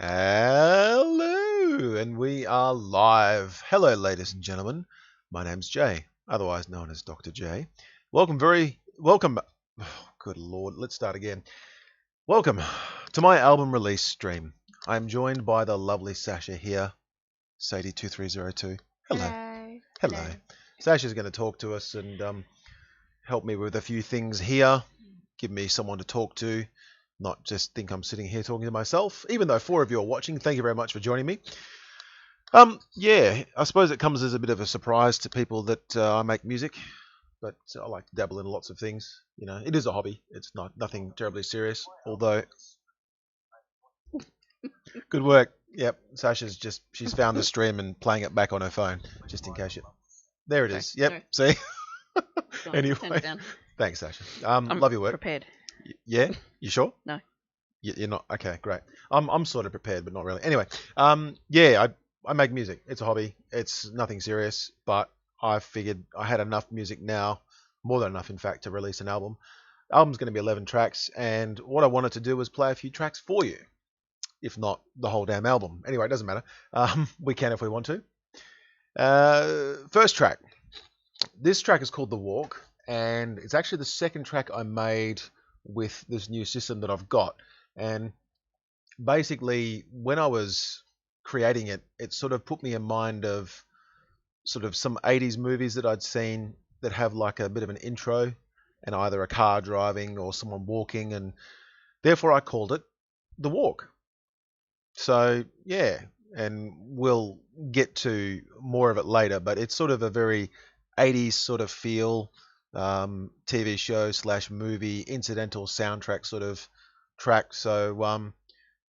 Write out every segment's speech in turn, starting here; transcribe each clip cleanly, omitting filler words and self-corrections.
Hello, and we are live. Hello, ladies and gentlemen. My name's Jay, otherwise known as Dr. J. Welcome. Oh, good Lord, let's start again. Welcome to my album release stream. I'm joined by the lovely Sasha here, Sadie2302. Hello. Hello. Hello. Sasha's going to talk to us and help me with a few things here, give me someone to talk to, not just think I'm sitting here talking to myself. Even though 4 of you are watching, thank you very much for joining me. Yeah, I suppose it comes as a bit of a surprise to people that I make music, but I like to dabble in lots of things. You know, it is a hobby. It's nothing terribly serious, although good work. Yep, she's found the stream and playing it back on her phone, just in case you. There it is. Yep. See. Anyway, thanks, Sasha. Love your work. Prepared. Yeah, you sure? No. You're not. Okay, great. I'm sort of prepared, but not really. Anyway, yeah, I make music. It's a hobby. It's nothing serious, but I figured I had enough music now, more than enough, in fact, to release an album. Album's going to be 11 tracks, and what I wanted to do was play a few tracks for you, if not the whole damn album. Anyway, it doesn't matter. We can if we want to. First track. This track is called The Walk, and it's actually the second track I made with this new system that I've got. And basically, when I was creating it, it sort of put me in mind of sort of some 80s movies that I'd seen that have like a bit of an intro and either a car driving or someone walking, and therefore I called it The Walk. So yeah, and we'll get to more of it later, but it's sort of a very 80s sort of feel, TV show / movie incidental soundtrack sort of track. So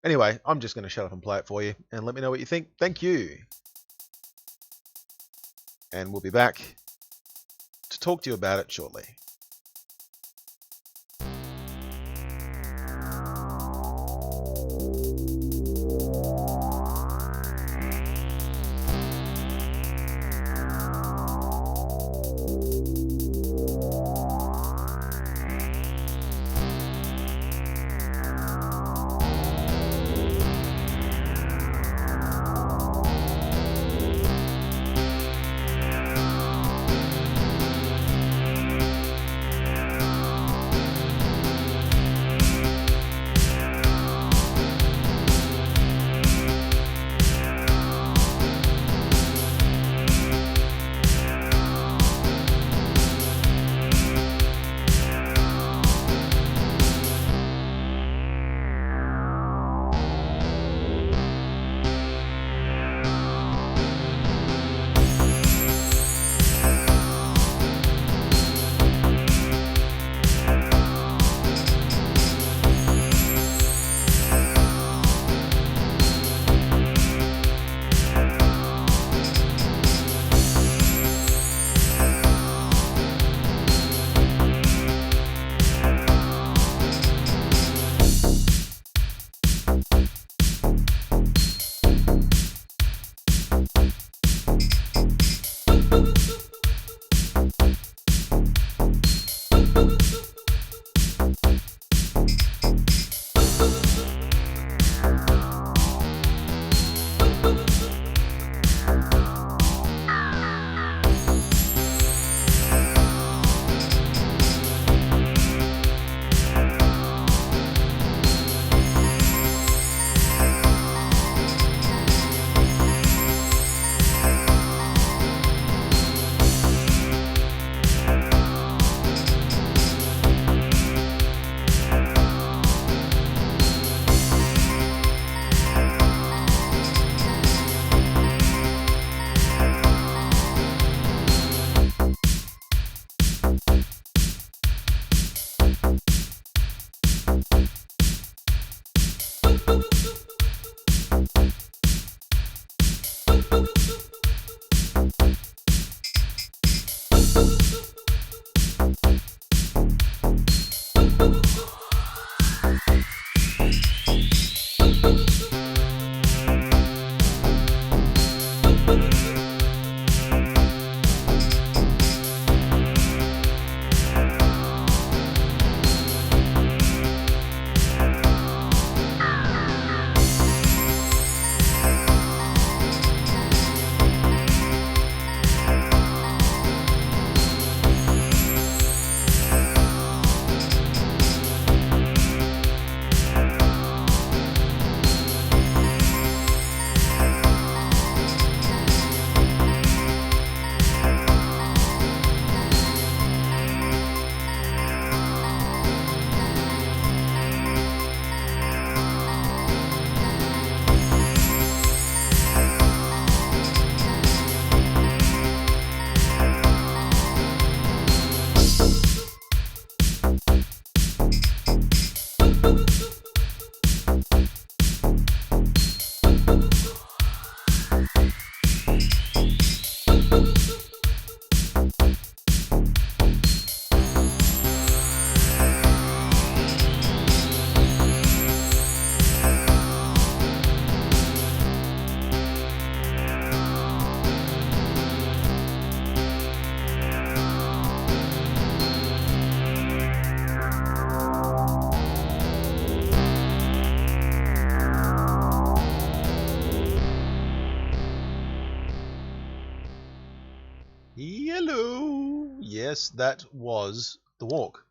anyway, I'm just going to shut up and play it for you and let me know what you think. Thank you. And we'll be back to talk to you about it shortly. Yes, that was The Walk.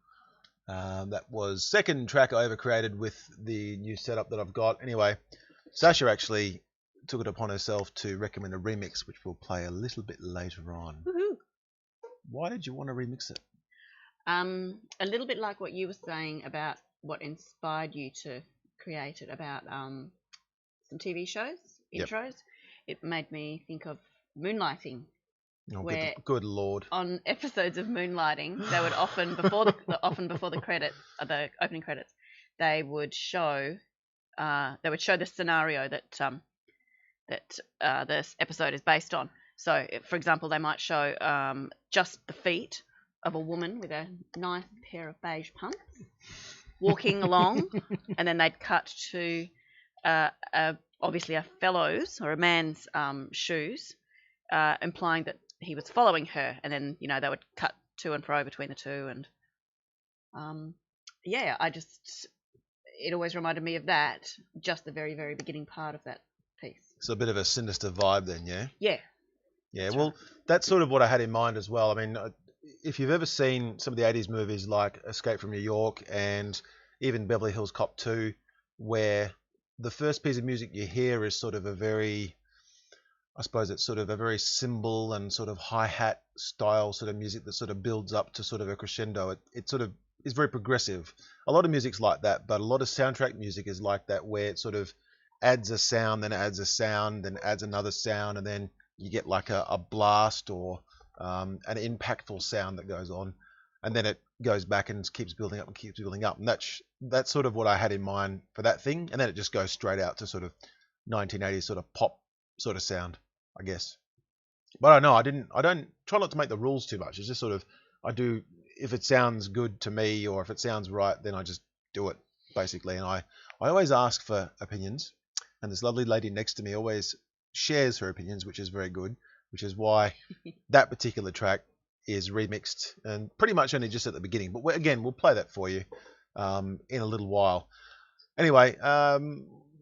That was second track I ever created with the new setup that I've got. Anyway, Sasha actually took it upon herself to recommend a remix, which we'll play a little bit later on. Woohoo! Why did you want to remix it? A little bit like what you were saying about what inspired you to create it, about some TV shows, intros. Yep. It made me think of Moonlighting. Oh, where good lord! On episodes of Moonlighting, they would often before the credits, the opening credits, they would show the scenario that this episode is based on. So, for example, they might show just the feet of a woman with a nice pair of beige pumps walking along, and then they'd cut to obviously a fellow's or a man's shoes, implying that he was following her, and then they would cut to and fro between the two, and it always reminded me of that, just the very, very beginning part of that piece. So a bit of a sinister vibe then, yeah? Yeah. Yeah, well, that's sort of what I had in mind as well. I mean, if you've ever seen some of the 80s movies like Escape from New York and even Beverly Hills Cop 2, where the first piece of music you hear is sort of a very, I suppose it's sort of a very cymbal and sort of hi-hat style sort of music that sort of builds up to sort of a crescendo. It sort of is very progressive. A lot of music's like that, but a lot of soundtrack music is like that, where it sort of adds a sound, then adds a sound, then adds another sound, and then you get like a blast or an impactful sound that goes on, and then it goes back and keeps building up and keeps building up. And that's sort of what I had in mind for that thing, and then it just goes straight out to sort of 1980s sort of pop sort of sound, I guess. But I don't try not to make the rules too much. It's just sort of, I do, if it sounds good to me or if it sounds right, then I just do it, basically. And I always ask for opinions, and this lovely lady next to me always shares her opinions, which is very good, which is why that particular track is remixed and pretty much only just at the beginning. But we'll play that for you in a little while. Anyway,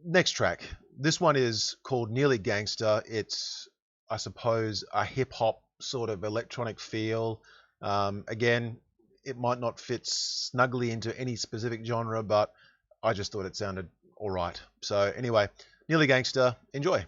next track. This one is called Nearly Gangster. It's, I suppose, a hip-hop sort of electronic feel. Again, it might not fit snugly into any specific genre, but I just thought it sounded all right. So anyway, Nearly Gangster, enjoy.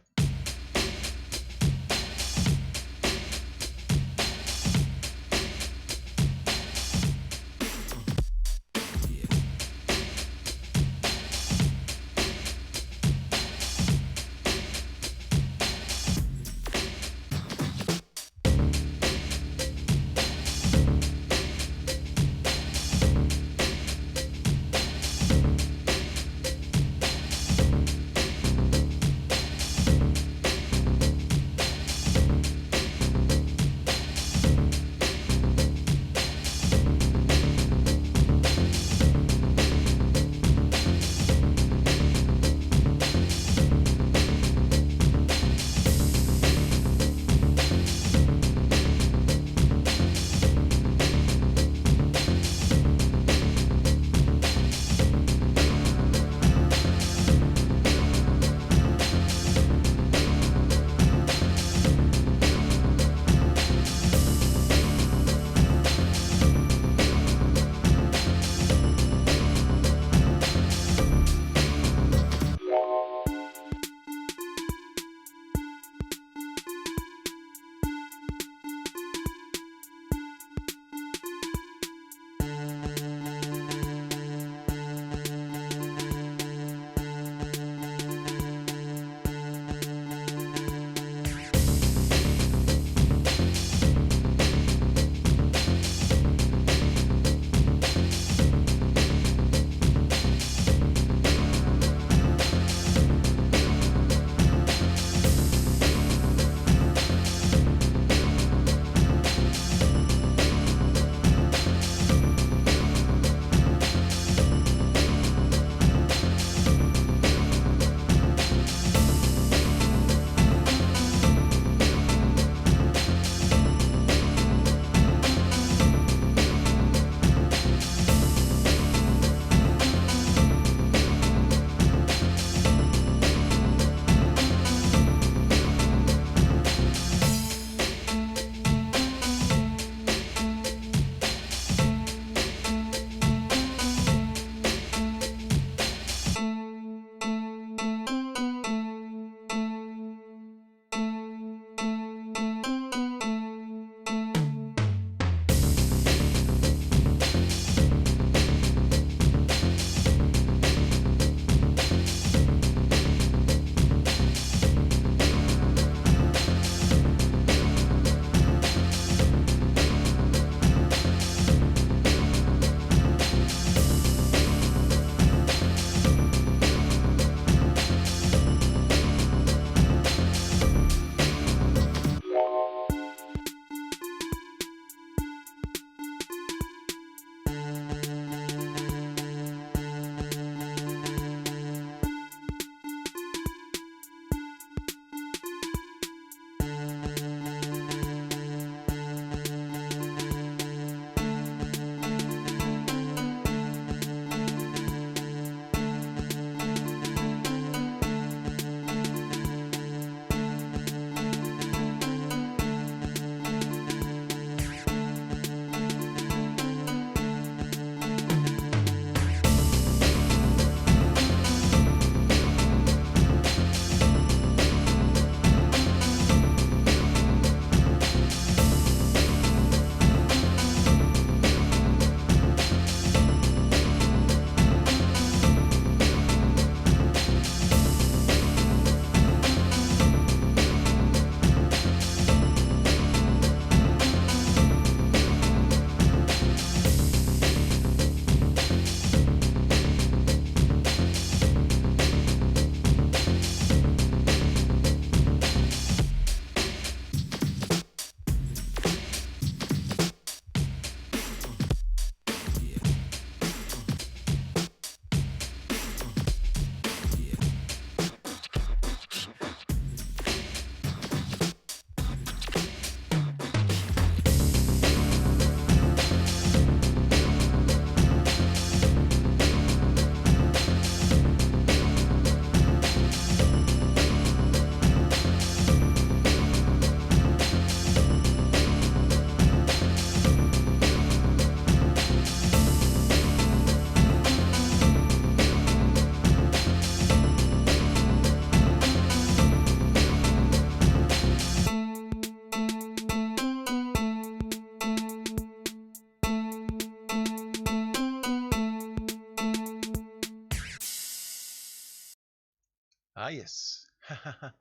Ah, yes.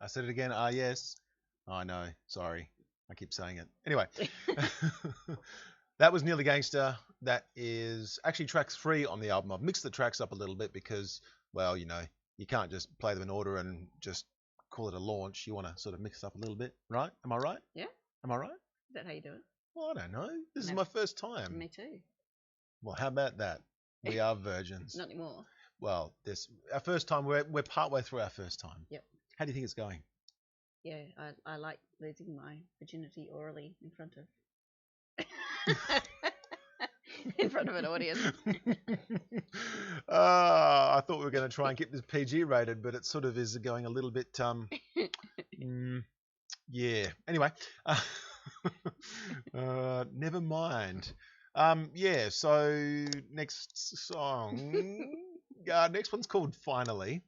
I said it again. Ah, yes. Oh, I know. Sorry. I keep saying it. Anyway, that was Nearly Gangster. That is actually track 3 on the album. I've mixed the tracks up a little bit because, well, you can't just play them in order and just call it a launch. You want to sort of mix it up a little bit, right? Am I right? Yeah. Am I right? Is that how you do it? Well, I don't know. This is No. my first time. Me too. Well, how about that? We are virgins. Not anymore. Well, this our first time. We're partway through our first time. Yep. How do you think it's going? Yeah, I like losing my virginity orally in front of in front of an audience. I thought we were going to try and get this PG rated, but it sort of is going a little bit. Yeah. Anyway, never mind. Yeah. So next song. Next one's called Finally,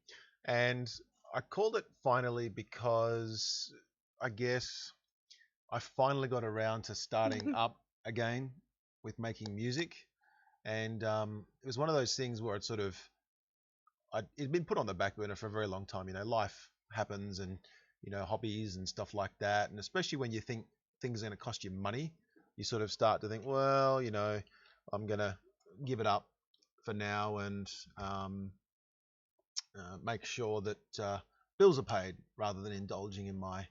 and I called it Finally because I guess I finally got around to starting up again with making music, and it was one of those things where it'd been put on the back burner for a very long time. Life happens, and hobbies and stuff like that, and especially when you think things are going to cost you money, you sort of start to think, well, I'm going to give it up for now and make sure that bills are paid rather than indulging in my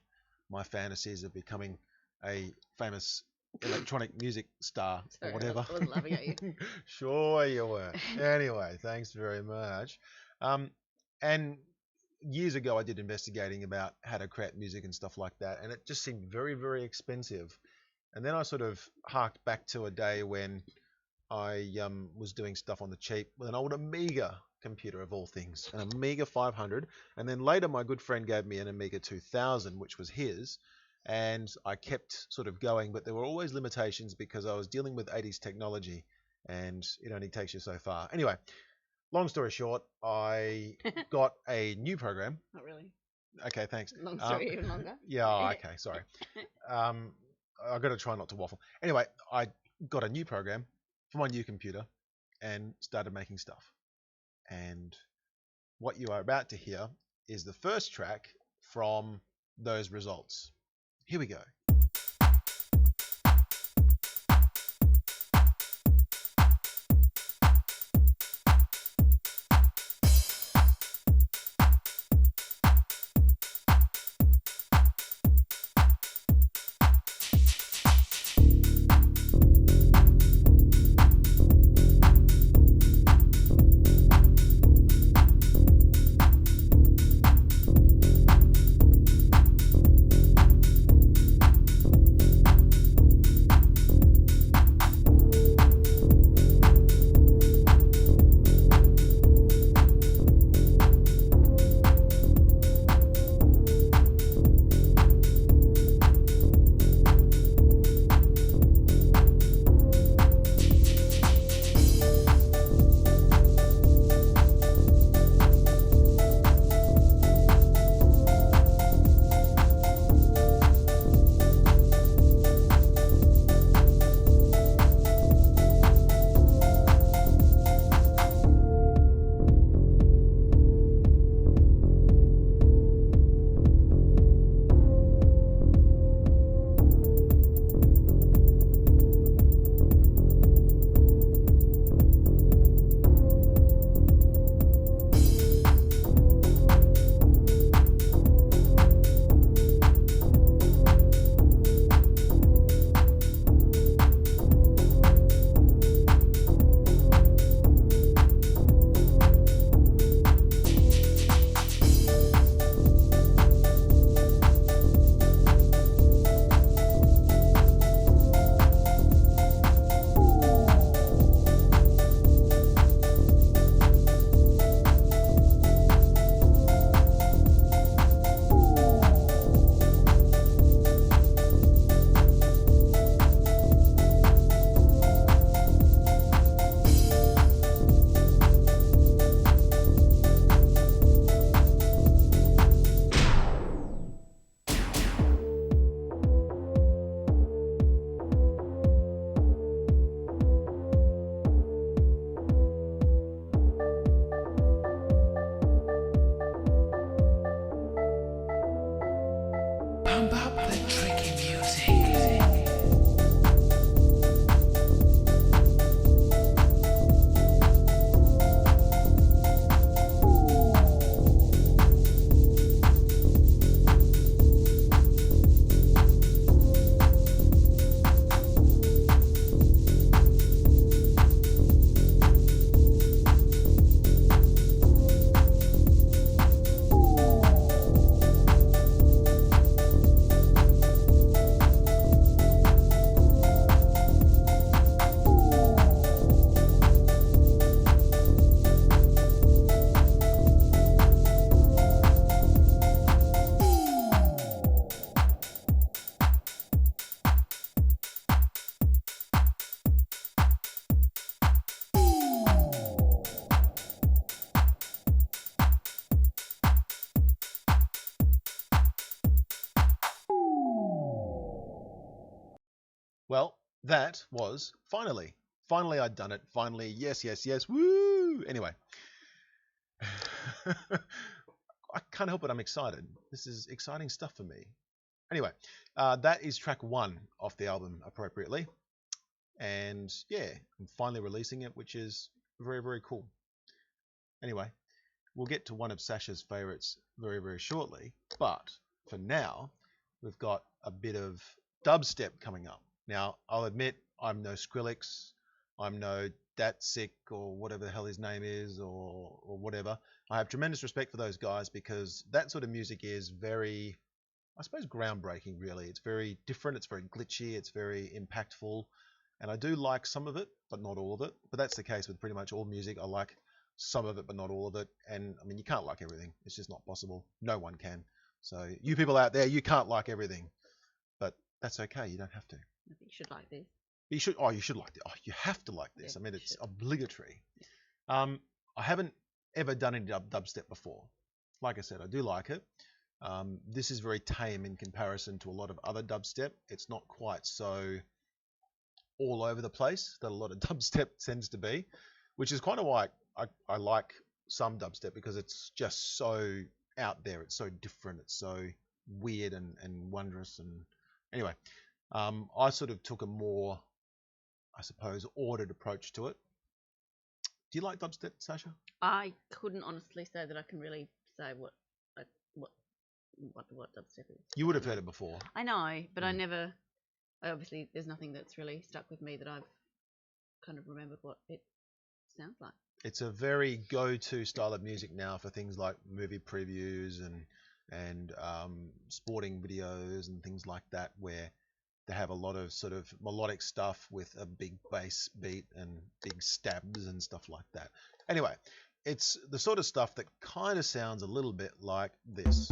fantasies of becoming a famous electronic music star or whatever. I was laughing at you. Sure you were. Anyway, thanks very much. And years ago, I did investigating about how to create music and stuff like that, and it just seemed very, very expensive. And then I sort of harked back to a day when I was doing stuff on the cheap with an old Amiga computer of all things, an Amiga 500. And then later my good friend gave me an Amiga 2000, which was his. And I kept sort of going, but there were always limitations because I was dealing with 80s technology and it only takes you so far. Anyway, long story short, I got a new program. Not really. Okay, thanks. Long story, even longer. Yeah, okay, sorry. I've got to try not to waffle. Anyway, I got a new program for my new computer and started making stuff. And what you are about to hear is the first track from those results. Here we go. up the tricky music. Well, that was finally. Finally, I'd done it. Finally, yes, yes, yes. Woo! Anyway, I can't help it. I'm excited. This is exciting stuff for me. Anyway, that is track 1 off the album, appropriately. And yeah, I'm finally releasing it, which is very, very cool. Anyway, we'll get to one of Sasha's favorites very, very shortly. But for now, we've got a bit of dubstep coming up. Now, I'll admit I'm no Skrillex, I'm no Datsik or whatever the hell his name is or whatever. I have tremendous respect for those guys because that sort of music is very, I suppose, groundbreaking, really. It's very different, it's very glitchy, it's very impactful. And I do like some of it, but not all of it. But that's the case with pretty much all music. I like some of it, but not all of it. And I mean, you can't like everything. It's just not possible. No one can. So you people out there, you can't like everything. But that's okay. You don't have to. I think you should like this. You should. Oh, you should like this. Oh, you have to like this. Yeah, I mean, you it's should. obligatory. I haven't ever done any dubstep before. Like I said, I do like it. This is very tame in comparison to a lot of other dubstep. It's not quite so all over the place that a lot of dubstep tends to be, which is kind of why I like some dubstep, because it's just so out there. It's so different. It's so weird and wondrous. And anyway, I sort of took a more, I suppose, ordered approach to it. Do you like dubstep, Sasha? I couldn't honestly say that I can really say what dubstep is. You would have heard it before. I know, but I Mm. never. Obviously, there's nothing that's really stuck with me that I've kind of remembered what it sounds like. It's a very go-to style of music now for things like movie previews and sporting videos and things like that, where they have a lot of sort of melodic stuff with a big bass beat and big stabs and stuff like that. Anyway, it's the sort of stuff that kind of sounds a little bit like this.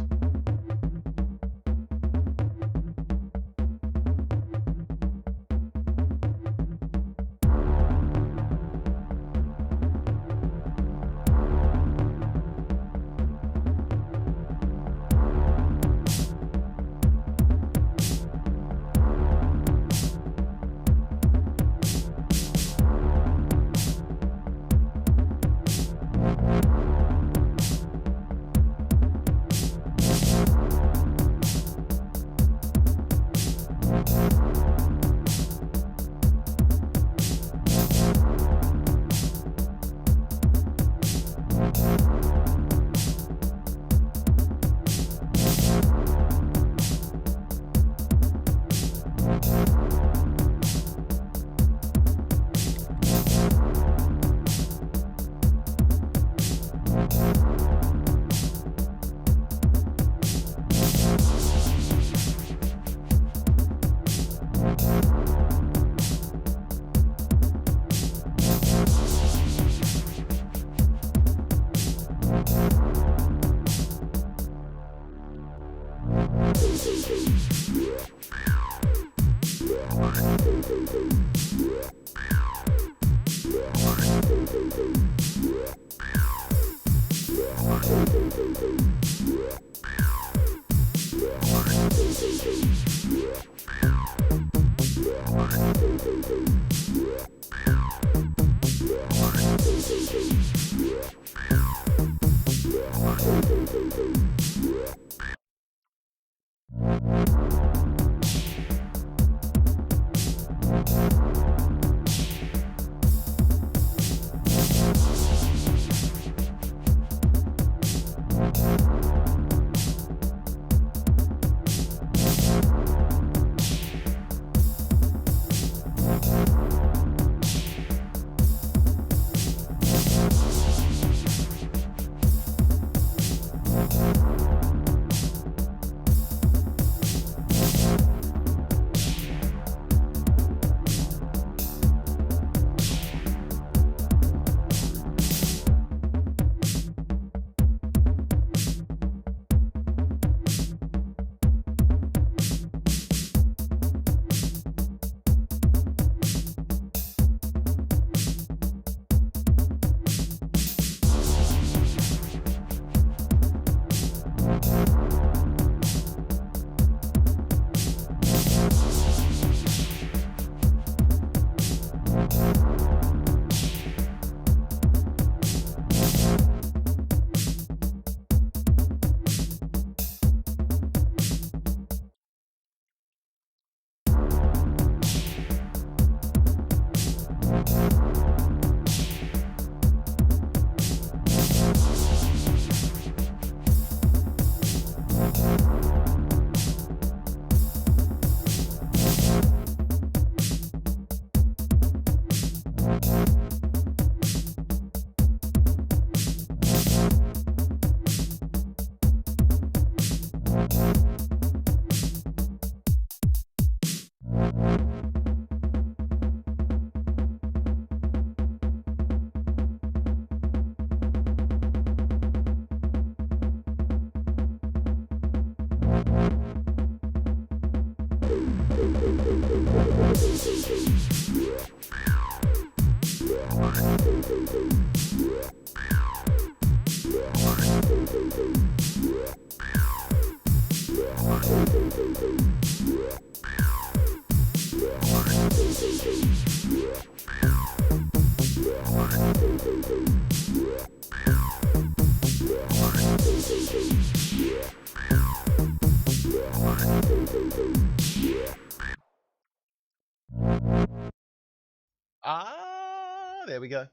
There we go.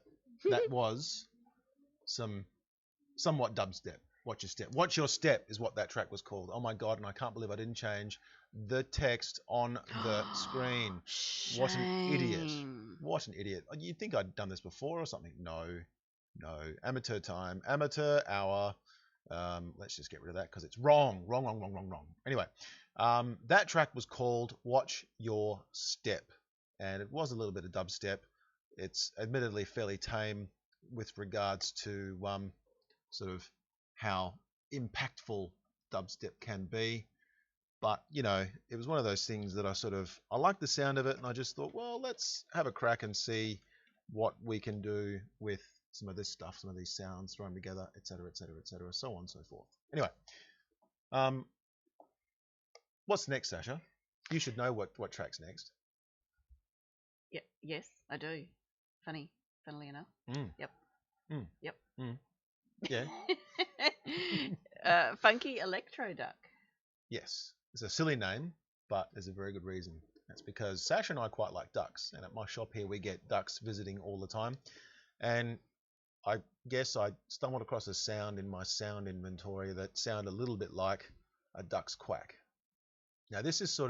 That was somewhat dubstep. Watch Your Step. Watch Your Step is what that track was called. Oh my god, and I can't believe I didn't change the text on the screen. What an idiot. Shame. What an idiot. You'd think I'd done this before or something. No. Amateur time. Amateur hour. Let's just get rid of that because it's wrong. Wrong. Anyway, that track was called Watch Your Step. And it was a little bit of dubstep. It's admittedly fairly tame with regards to sort of how impactful dubstep can be. But, you know, it was one of those things that I liked the sound of it, and I just thought, well, let's have a crack and see what we can do with some of this stuff, some of these sounds thrown together, etc., so on and so forth. Anyway, what's next, Sasha? You should know what track's next. Yeah, yes, I do. Funnily enough. Yep. Yep. Yeah. Funky Electro Duck. Yes. It's a silly name, but there's a very good reason. That's because Sasha and I quite like ducks, and at my shop here we get ducks visiting all the time. And I guess I stumbled across a sound in my sound inventory that sounded a little bit like a duck's quack. Now this is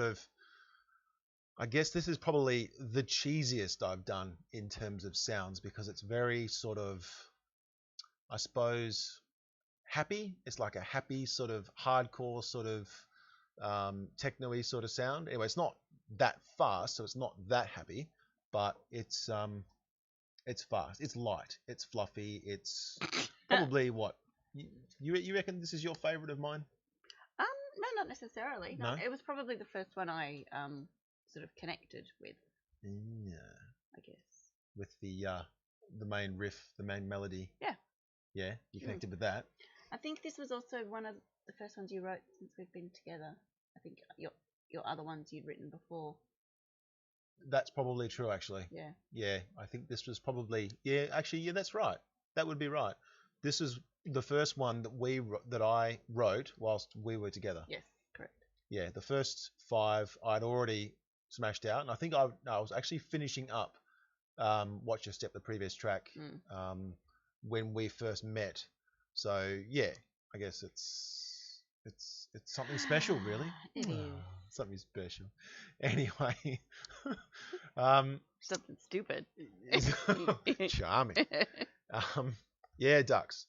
I guess this is probably the cheesiest I've done in terms of sounds because it's very sort of, I suppose, happy. It's like a happy sort of hardcore sort of techno-y sort of sound. Anyway, it's not that fast, so it's not that happy, but it's fast, it's light, it's fluffy, it's probably what you reckon this is your favorite of mine? No, not necessarily. No? It was probably the first one I sort of connected with. Yeah. I guess. With the main riff, the main melody. Yeah. Yeah, you connected with that. I think this was also one of the first ones you wrote since we've been together. I think your other ones you'd written before. That's probably true, actually. Yeah. Yeah, I think this was probably actually, that's right. That would be right. This is the first one that I wrote whilst we were together. Yes, correct. Yeah, the first 5 I'd already smashed out, and I think I was actually finishing up Watch Your Step, the previous track, when we first met. So yeah, I guess it's something special, really. It is. Something special. Anyway, Something stupid. charming. Yeah, ducks.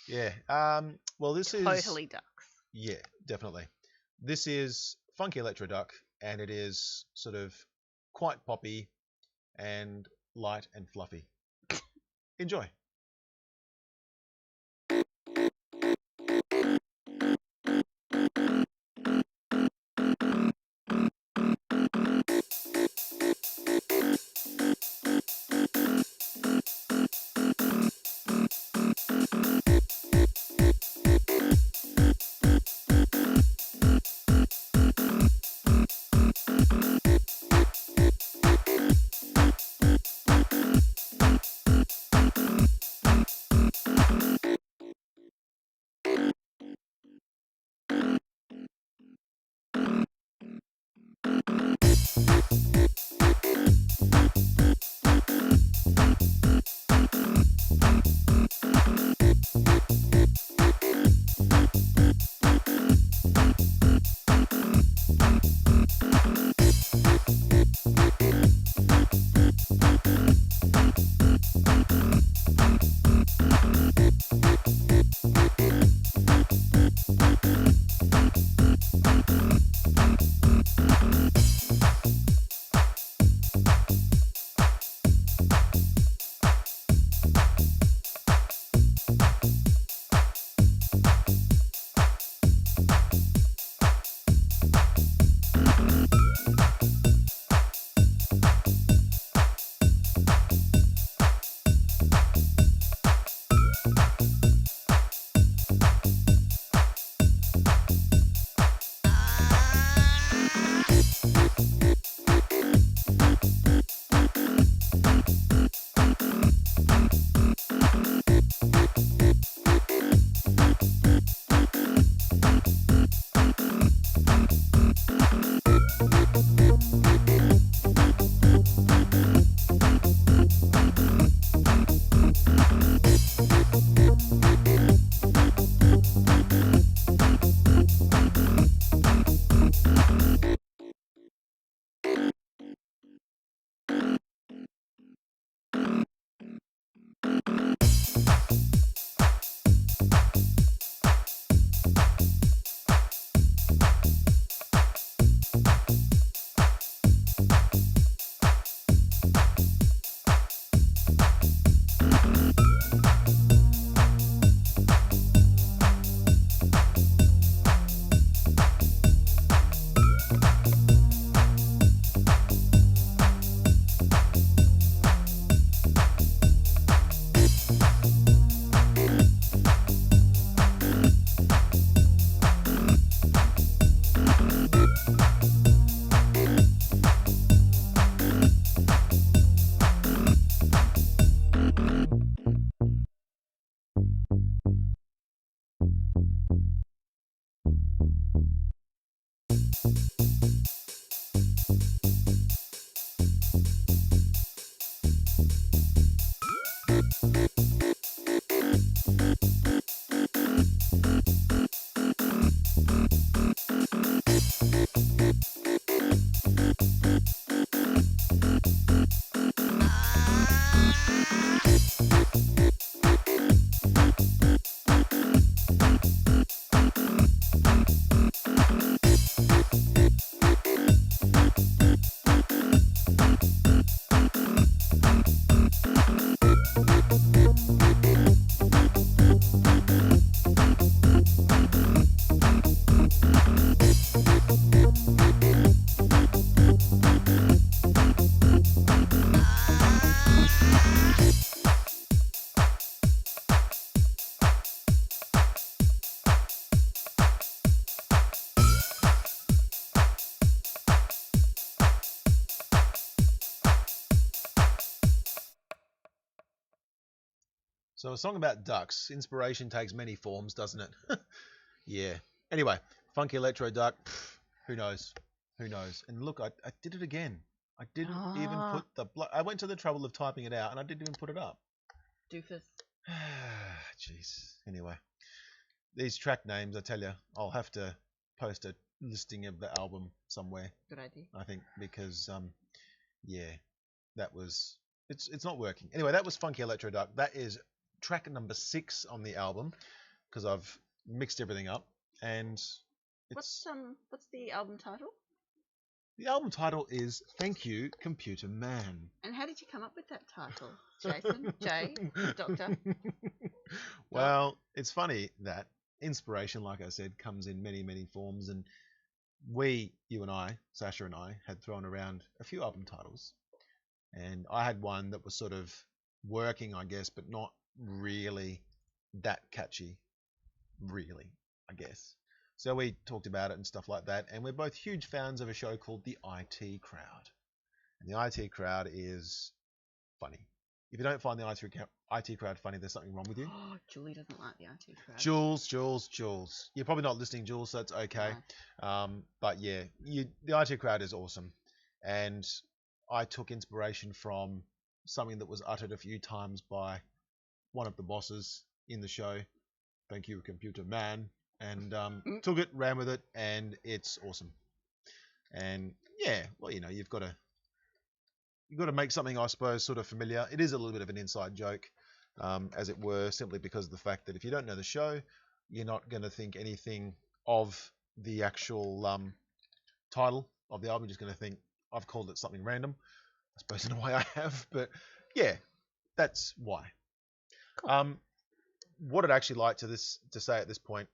Yeah. Well, this is Totally ducks. Yeah, definitely. This is Funky Electro Duck, and it is sort of quite poppy and light and fluffy. Enjoy. So a song about ducks. Inspiration takes many forms, doesn't it? Yeah. Anyway, Funky Electro Duck. Who knows? Who knows? And look, I did it again. I didn't even put the... I went to the trouble of typing it out, and I didn't even put it up. Doofus. Jeez. Anyway, these track names, I tell you, I'll have to post a listing of the album somewhere. Good idea. I think because yeah, that was it's not working. Anyway, that was Funky Electro Duck. That is track number 6 on the album because I've mixed everything up, and it's What's the album title? the album title is Thank You Computer Man. And how did you come up with that title, Jason? J, Doctor. Well, it's funny that inspiration, like I said, comes in many, many forms, and you and I, Sasha and I, had thrown around a few album titles, and I had one that was sort of working, I guess, but not really that catchy, really, I guess. So we talked about it and stuff like that, and we're both huge fans of a show called The IT Crowd. And The IT Crowd is funny. If you don't find The IT Crowd funny, there's something wrong with you. Oh, Julie doesn't like the IT Crowd. Jules. You're probably not listening, Jules, so that's okay. No. But yeah, the IT Crowd is awesome. And I took inspiration from something that was uttered a few times by one of the bosses in the show. Thank you, Computer Man. And took it, ran with it, and it's awesome. And yeah, well, you've got to make something, I suppose, sort of familiar. It is a little bit of an inside joke, as it were, simply because of the fact that if you don't know the show, you're not going to think anything of the actual title of the album. You're just going to think, I've called it something random. I suppose in a way I have, but yeah, that's why. Cool. What I'd actually like to say at this point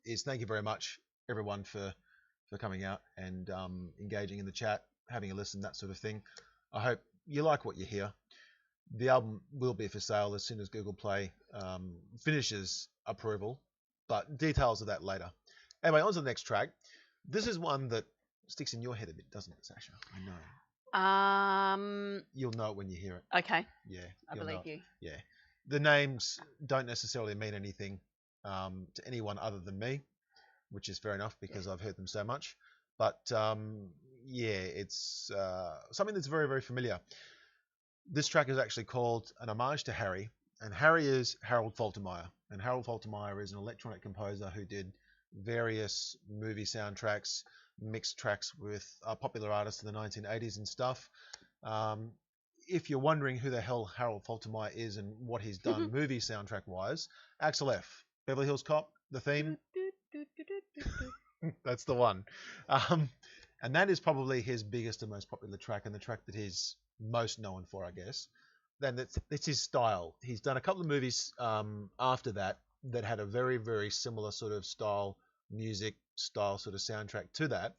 is thank you very much, everyone, for coming out and engaging in the chat, having a listen, that sort of thing. I hope you like what you hear. The album will be for sale as soon as Google Play finishes approval, but details of that later. Anyway, on to the next track. This is one that sticks in your head a bit, doesn't it, Sasha? I know. You'll know it when you hear it. Okay. Yeah. I believe you. Yeah. The names don't necessarily mean anything to anyone other than me, which is fair enough because I've heard them so much. But yeah, it's something that's very, very familiar. This track is actually called an homage to Harry, and Harry is Harold Faltermeyer. And Harold Faltermeyer is an electronic composer who did various movie soundtracks, mixed tracks with popular artists in the 1980s and stuff. If you're wondering who the hell Harold Faltermeyer is and what he's done movie soundtrack wise, Axel F. Beverly Hills Cop, the theme. That's the one. And that is probably his biggest and most popular track, and the track that he's most known for, I guess. Then it's his style. He's done a couple of movies after that had a very, very similar sort of style, music style sort of soundtrack to that.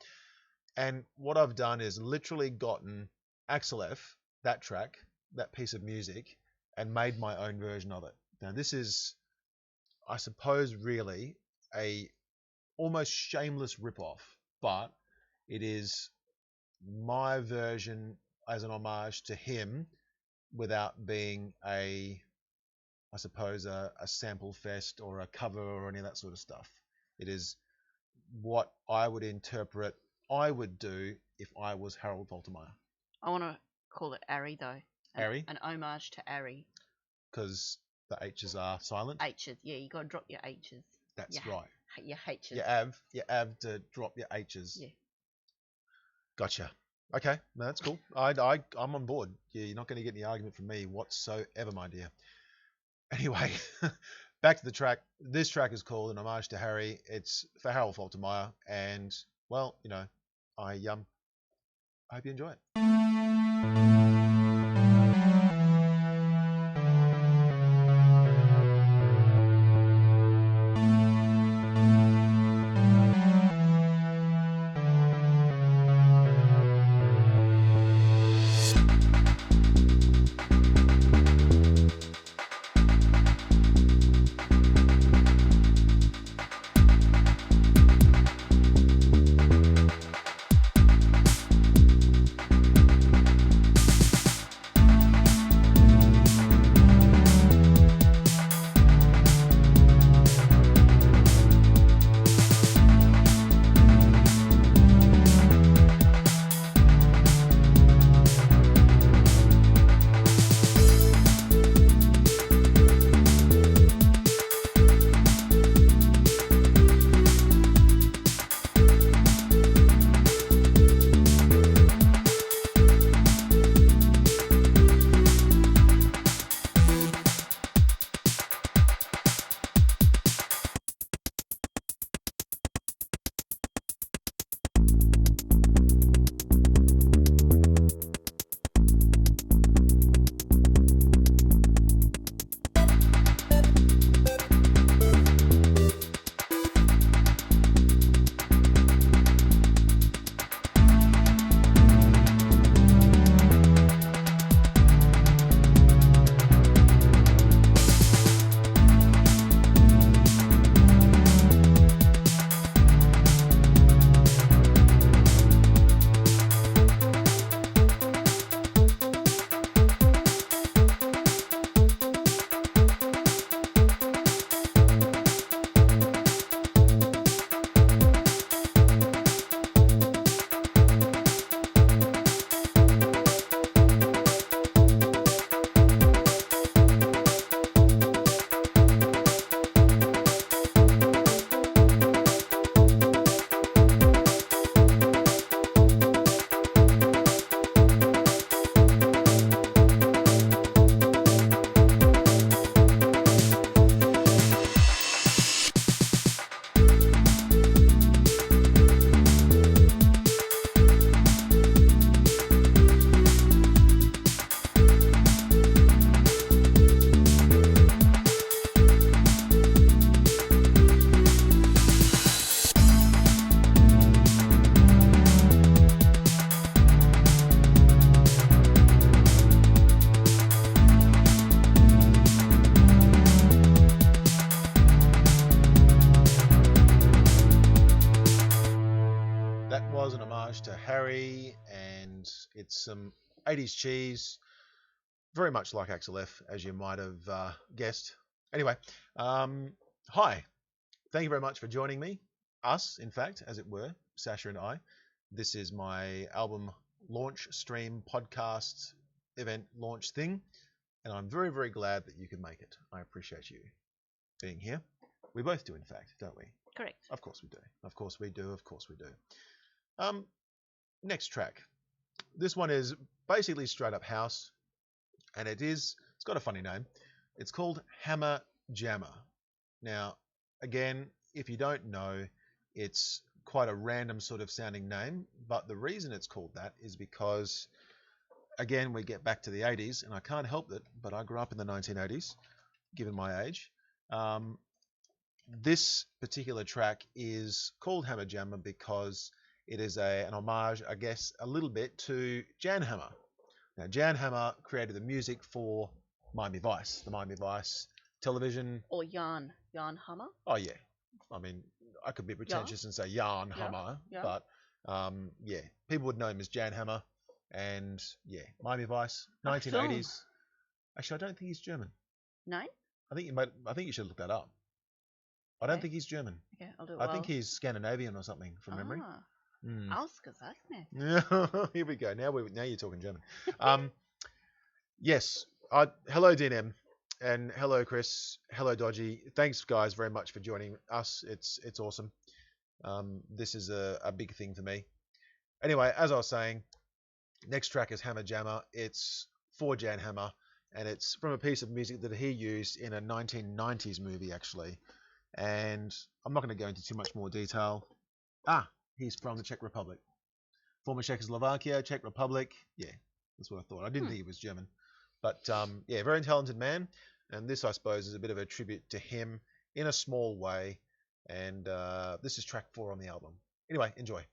And what I've done is literally gotten Axel F, that track, that piece of music, and made my own version of it. Now this is, I suppose, really a almost shameless rip-off, but it is my version as an homage to him without being I suppose, a sample fest or a cover or any of that sort of stuff. It is what I would interpret I would do if I was Harold Faltermeyer. I want to call it Ari, though. Ari? An homage to Ari. Because the H's are silent? H's, yeah, you got to drop your H's. That's right. Your H's. You have to drop your H's. Yeah. Gotcha. Okay, no, that's cool. I'm on board. Yeah, you're not going to get any argument from me whatsoever, my dear. Anyway, back to the track. This track is called an homage to Harry. It's for Harold Faltermeyer, and well, I hope you enjoy it. That was an homage to Harry, and it's some 80s cheese, very much like Axel F, as you might have guessed. Anyway, hi. Thank you very much for joining me. Us, in fact, as it were, Sasha and I. This is my album launch stream podcast event launch thing, and I'm very, very glad that you could make it. I appreciate you being here. We both do, in fact, don't we? Correct. Of course we do. Of course we do. Of course we do. Next track. This one is basically straight up house, and it's got a funny name. It's called Hammer Jammer. Now, again, if you don't know, it's quite a random sort of sounding name, but the reason it's called that is because, again, we get back to the 80s, and I can't help it, but I grew up in the 1980s, given my age. This particular track is called Hammer Jammer because it is an homage, I guess, a little bit to Jan Hammer. Now, Jan Hammer created the music for Miami Vice, the Miami Vice television. Or Jan Hammer. Oh, yeah. I mean, I could be pretentious and say Jan Hammer, but yeah, people would know him as Jan Hammer. And yeah, Miami Vice, 1980s. Actually, I don't think he's German. No? I think you should look that up. I don't think he's German. Okay, I'll do it. I think he's Scandinavian or something from memory. Ausgesagt. Yeah, here we go. Now you're talking German. Yes. Hello, DNM, and hello, Chris. Hello, Dodgy. Thanks, guys, very much for joining us. It's awesome. This is a big thing for me. Anyway, as I was saying, next track is Hammer Jammer. It's for Jan Hammer, and it's from a piece of music that he used in a 1990s movie, actually. And I'm not going to go into too much more detail. He's from the Czech Republic. Former Czechoslovakia, Czech Republic. Yeah, that's what I thought. I didn't think he was German. But yeah, very talented man. And this, I suppose, is a bit of a tribute to him in a small way. And this is track 4 on the album. Anyway, enjoy.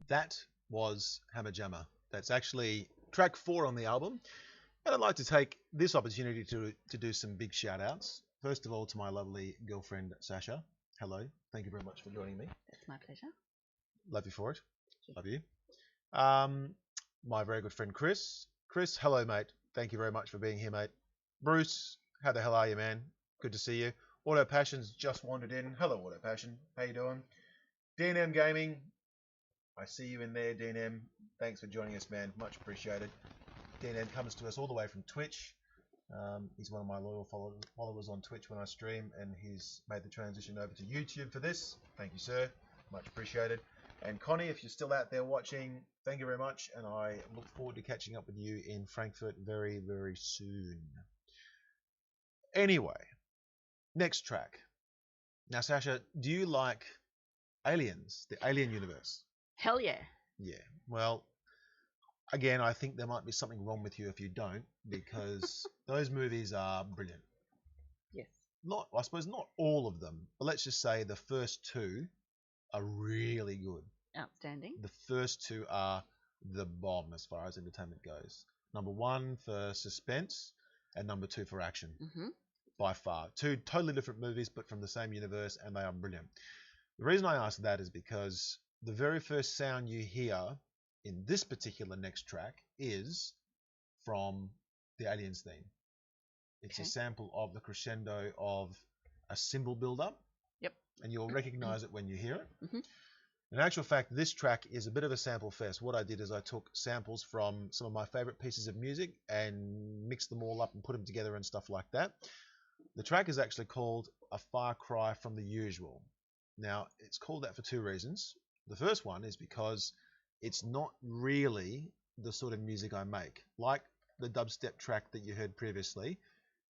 that was Hammer Jammer. That's actually track 4 on the album. And I'd like to take this opportunity to do some big shout outs. First of all, to my lovely girlfriend, Sasha. Hello. Thank you very much for joining me. That's my pleasure. Love you for it. Love you. My very good friend, Chris. Chris, hello, mate. Thank you very much for being here, mate. Bruce, how the hell are you, man? Good to see you. Auto Passion's just wandered in. Hello, Auto Passion. How you doing? DNM Gaming. I see you in there, DNM. Thanks for joining us, man. Much appreciated. DNM comes to us all the way from Twitch. He's one of my loyal followers on Twitch when I stream, and he's made the transition over to YouTube for this. Thank you, sir. Much appreciated. And Connie, if you're still out there watching, thank you very much, and I look forward to catching up with you in Frankfurt very, very soon. Anyway, next track. Now, Sasha, do you like Aliens, the Alien universe? Hell yeah. Yeah. Well, again, I think there might be something wrong with you if you don't, because those movies are brilliant. Yes. I suppose not all of them, but let's just say the first 2 are really good. Outstanding. The first 2 are the bomb as far as entertainment goes. Number 1 for suspense, and number 2 for action. Mm-hmm. By far. 2 totally different movies, but from the same universe, and they are brilliant. The reason I ask that is because the very first sound you hear in this particular next track is from the Aliens theme. It's a sample of the crescendo of a cymbal build-up. Yep. And you'll recognize it when you hear it. Mm-hmm. In actual fact, this track is a bit of a sample fest. What I did is I took samples from some of my favorite pieces of music and mixed them all up and put them together and stuff like that. The track is actually called A Far Cry from the Usual. Now, it's called that for 2 reasons. The first one is because it's not really the sort of music I make. Like the dubstep track that you heard previously,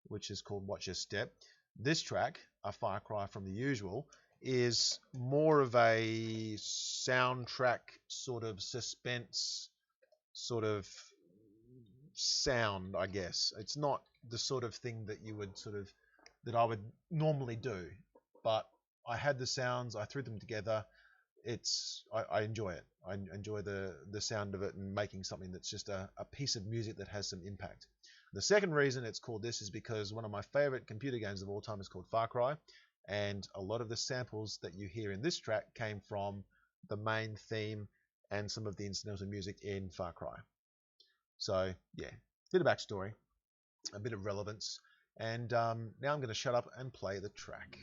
which is called Watch Your Step. This track, A Far Cry from the Usual, is more of a soundtrack sort of suspense sort of sound, I guess. It's not the sort of thing that you would that I would normally do, but I had the sounds, I threw them together. I enjoy it. I enjoy the sound of it and making something that's just a piece of music that has some impact. The second reason it's called this is because one of my favorite computer games of all time is called Far Cry, and a lot of the samples that you hear in this track came from the main theme and some of the incidental music in Far Cry. So yeah, bit of backstory, a bit of relevance, and now I'm going to shut up and play the track.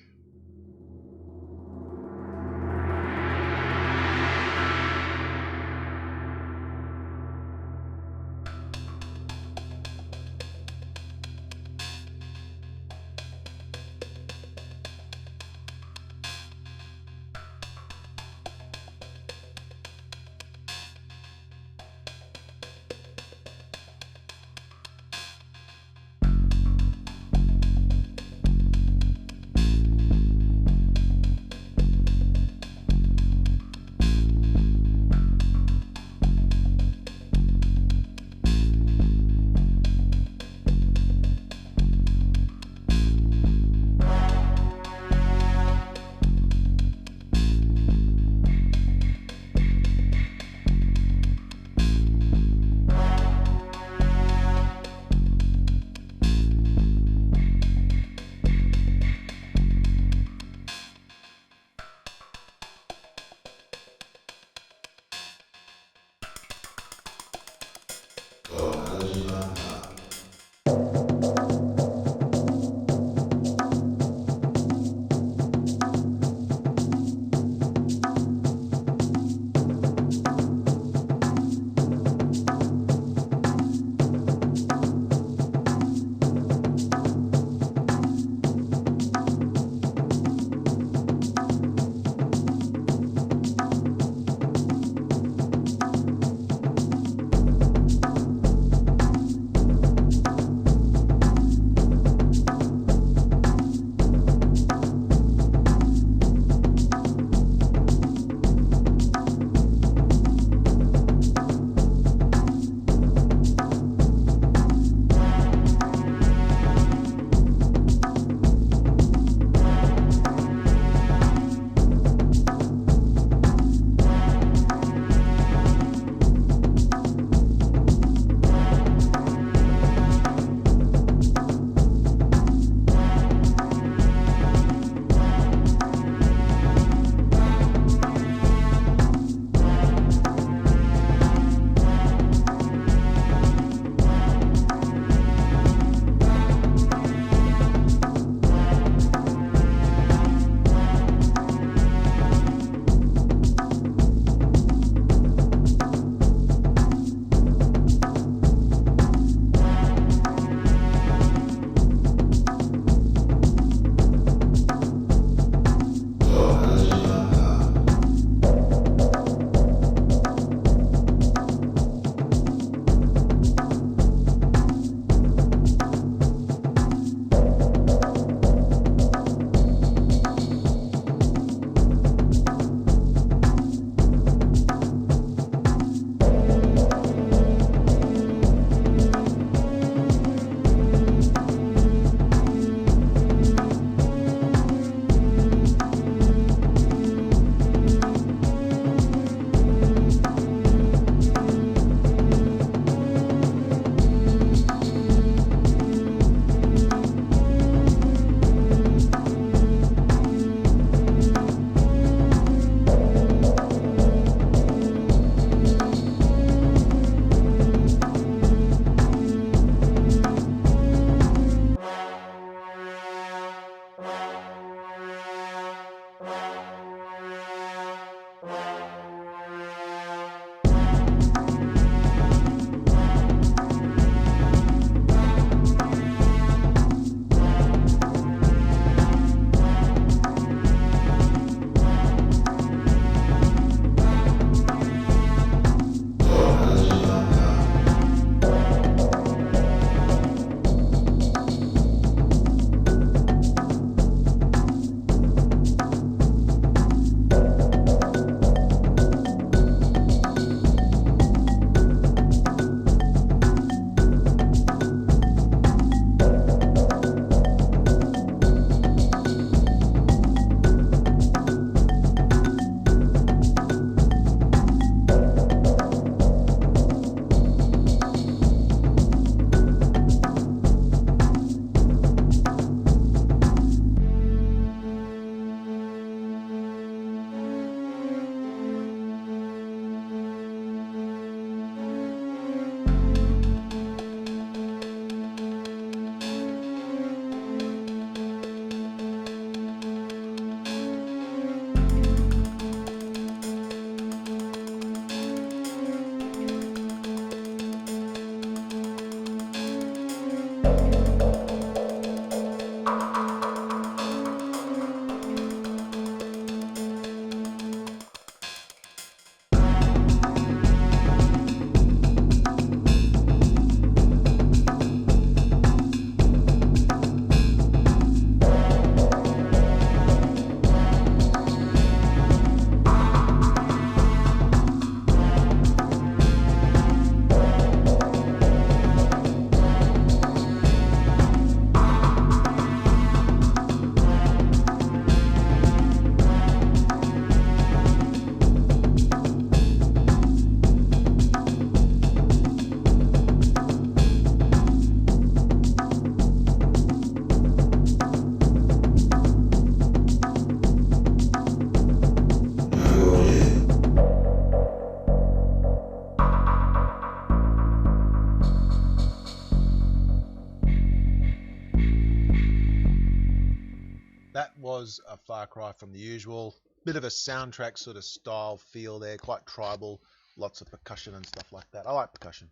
was a far cry from the usual. Bit of a soundtrack sort of style feel there, quite tribal, lots of percussion and stuff like that. I like percussion.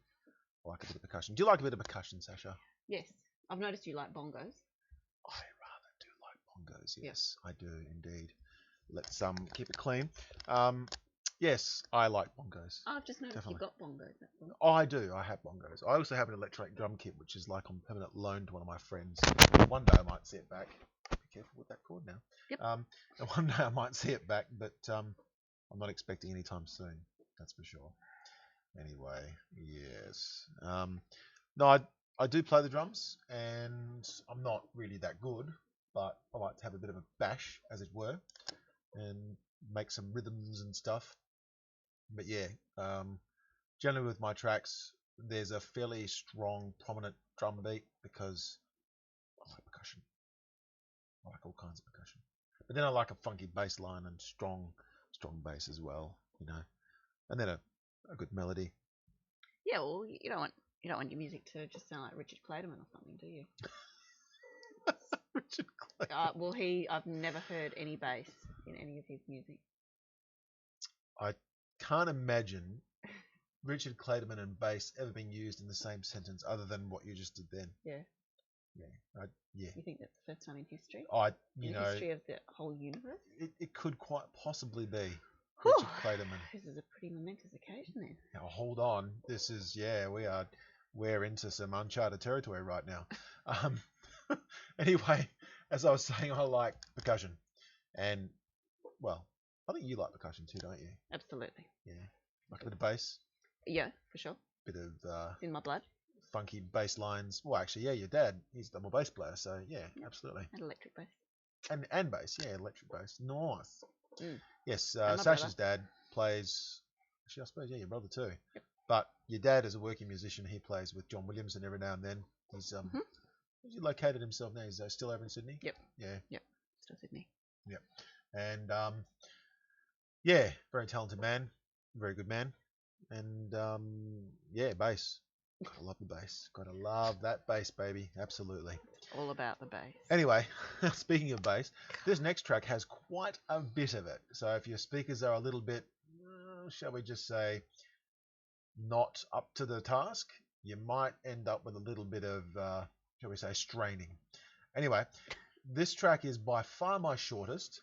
I like a bit of percussion. Do you like a bit of percussion, Sasha? Yes, I've noticed you like bongos. I rather do like bongos. Yep. Yes, I do indeed. Let's keep it clean. Yes, I like bongos. I've just noticed Definitely. you've got bongos. That's all. Oh, I do. I have bongos. I also have an electronic drum kit, which is like on permanent loan to one of my friends. One day I might see it back. Be careful with that cord now. Yep. And one day I might see it back, but I'm not expecting any time soon. That's for sure. Anyway, yes. No, I do play the drums, and I'm not really that good, but I like to have a bit of a bash, as it were, and make some rhythms and stuff. But yeah, generally with my tracks, there's a fairly strong, prominent drum beat because I like percussion. I like all kinds of percussion. But then I like a funky bass line and strong bass as well, you know. And then a good melody. Yeah, well, you don't want your music to just sound like Richard Clayderman or something, do you? Richard Clay. Well, I've never heard any bass in any of his music. I can't imagine Richard Clayderman and bass ever being used in the same sentence other than what you just did then. Yeah. Yeah. You think that's the first time in history? You In the know, history of the whole universe? it could quite possibly be Whew. Richard Clayderman. This is a pretty momentous occasion then. Now hold on, this is we're into some uncharted territory right now. Anyway, as I was saying, I like percussion, and well, I think you like percussion too, don't you? Absolutely. Yeah, like a bit of bass, Yeah, for sure. bit of It's in my blood. funky bass lines. Well, actually, yeah, your dad, he's a double bass player, so yeah, absolutely. And electric bass. And bass, yeah, electric bass, nice. Mm. Yes, And my Sasha's dad plays. Actually, I suppose yeah, your brother too. Yep. But your dad is a working musician. He plays with John Williams, and every now and then he's Where's he located himself now? He's still over in Sydney. Yep. Yeah. Still Sydney. And yeah, very talented man, very good man, and yeah, bass. Gotta love the bass. Gotta love that bass, baby. Absolutely. All about the bass. Anyway, speaking of bass, this next track has quite a bit of it. So if your speakers are a little bit, shall we just say, not up to the task, you might end up with a little bit of, shall we say, straining. Anyway, this track is by far my shortest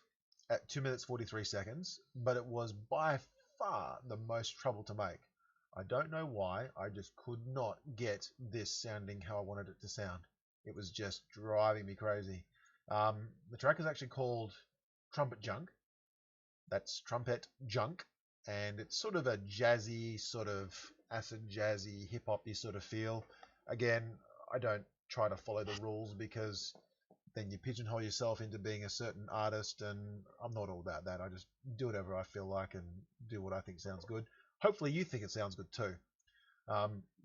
at 2 minutes 43 seconds, but it was by far the most trouble to make. I don't know why, I just could not get this sounding how I wanted it to sound. It was just driving me crazy. The track is actually called Trumpet Junk. That's Trumpet Junk, and it's sort of a jazzy, sort of acid jazzy, hip-hop-y sort of feel. Again, I don't try to follow the rules because then you pigeonhole yourself into being a certain artist, and I'm not all about that. I just do whatever I feel like and do what I think sounds good. Hopefully you think it sounds good too.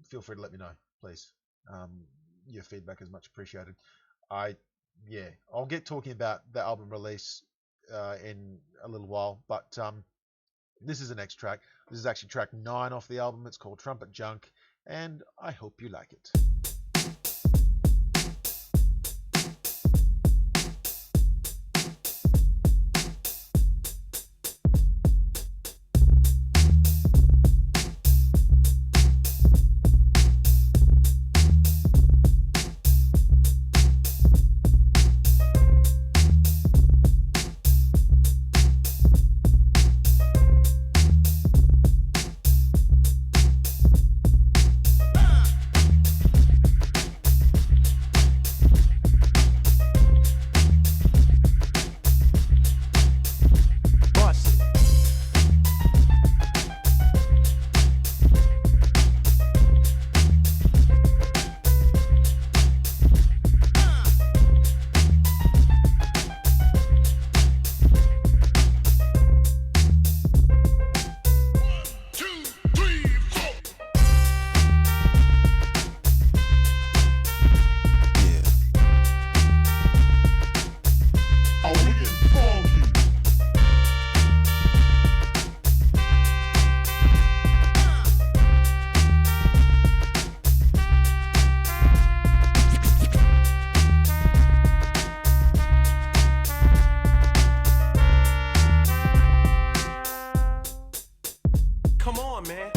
Feel free to let me know, please. Your feedback is much appreciated. I'll get talking about the album release in a little while, but this is the next track. This is actually track 9 off the album. It's called Trumpet Junk, and I hope you like it. on, man.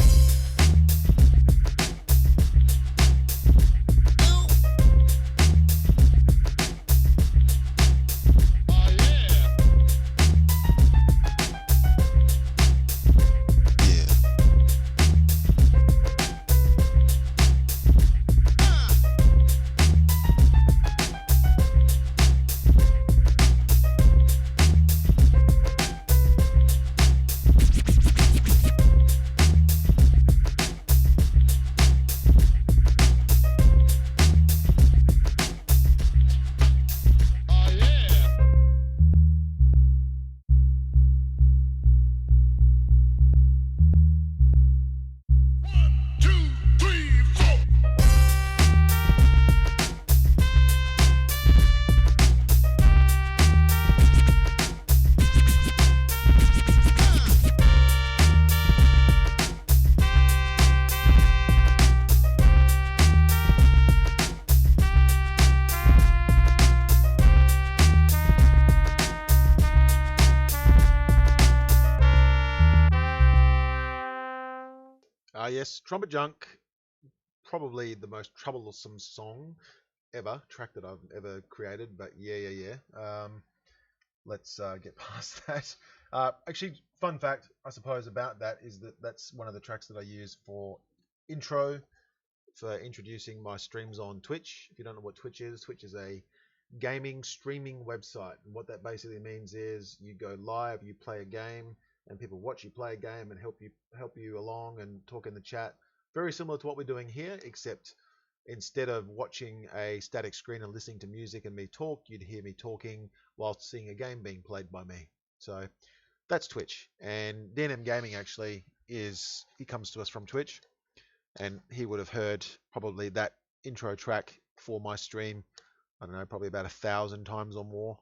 Yes, Trumpet Junk, probably the most troublesome song ever, track that I've ever created, but yeah. Let's get past that. Actually, fun fact, I suppose, about that is that that's one of the tracks that I use for intro, for introducing my streams on Twitch. If you don't know what Twitch is a gaming streaming website. And what that basically means is you go live, you play a game, and people watch you play a game and help you along and talk in the chat. Very similar to what we're doing here, except instead of watching a static screen and listening to music and me talk, you'd hear me talking whilst seeing a game being played by me. So that's Twitch. And DNM Gaming actually he comes to us from Twitch, and he would have heard probably that intro track for my stream, I don't know, probably about 1,000 times or more.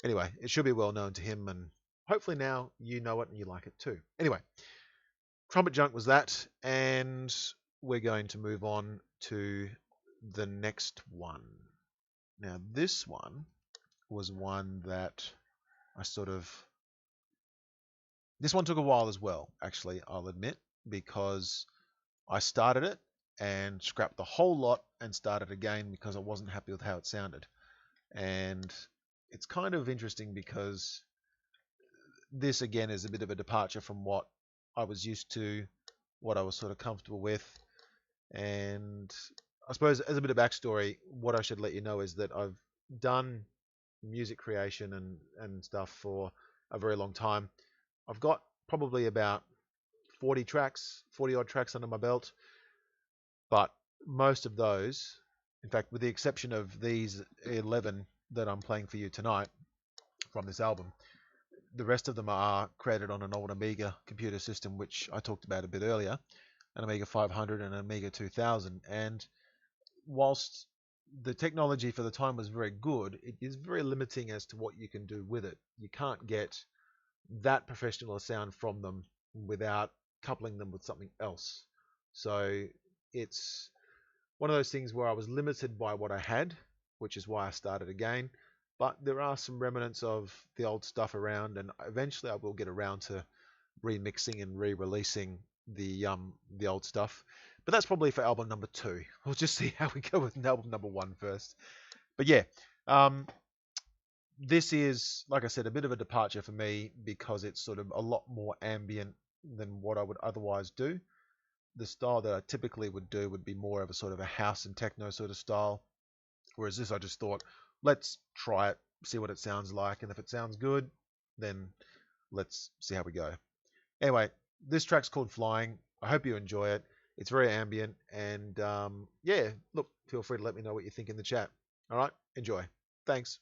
Anyway, it should be well known to him, and hopefully now you know it and you like it too. Anyway, Trumpet Junk was that, and we're going to move on to the next one. Now, this one was one that this one took a while as well, actually, I'll admit, because I started it and scrapped the whole lot and started again because I wasn't happy with how it sounded. And it's kind of interesting because this again is a bit of a departure from what I was used to, what I was sort of comfortable with. And I suppose as a bit of backstory, what I should let you know is that I've done music creation and stuff for a very long time. I've got probably about 40 odd tracks under my belt, but most of those, in fact, with the exception of these 11 that I'm playing for you tonight from this album, the rest of them are created on an old Amiga computer system, which I talked about a bit earlier, an Amiga 500 and an Amiga 2000. And whilst the technology for the time was very good, it is very limiting as to what you can do with it. You can't get that professional a sound from them without coupling them with something else. So it's one of those things where I was limited by what I had, which is why I started again. But there are some remnants of the old stuff around, and eventually I will get around to remixing and re-releasing the old stuff. But that's probably for album number 2. We'll just see how we go with album number 1 first. But yeah, this is, like I said, a bit of a departure for me because it's sort of a lot more ambient than what I would otherwise do. The style that I typically would do would be more of a sort of a house and techno sort of style. Whereas this, I just thought, let's try it, see what it sounds like, and if it sounds good, then let's see how we go. Anyway, this track's called Flying. I hope you enjoy it. It's very ambient, and yeah, look, feel free to let me know what you think in the chat. All right, enjoy. Thanks.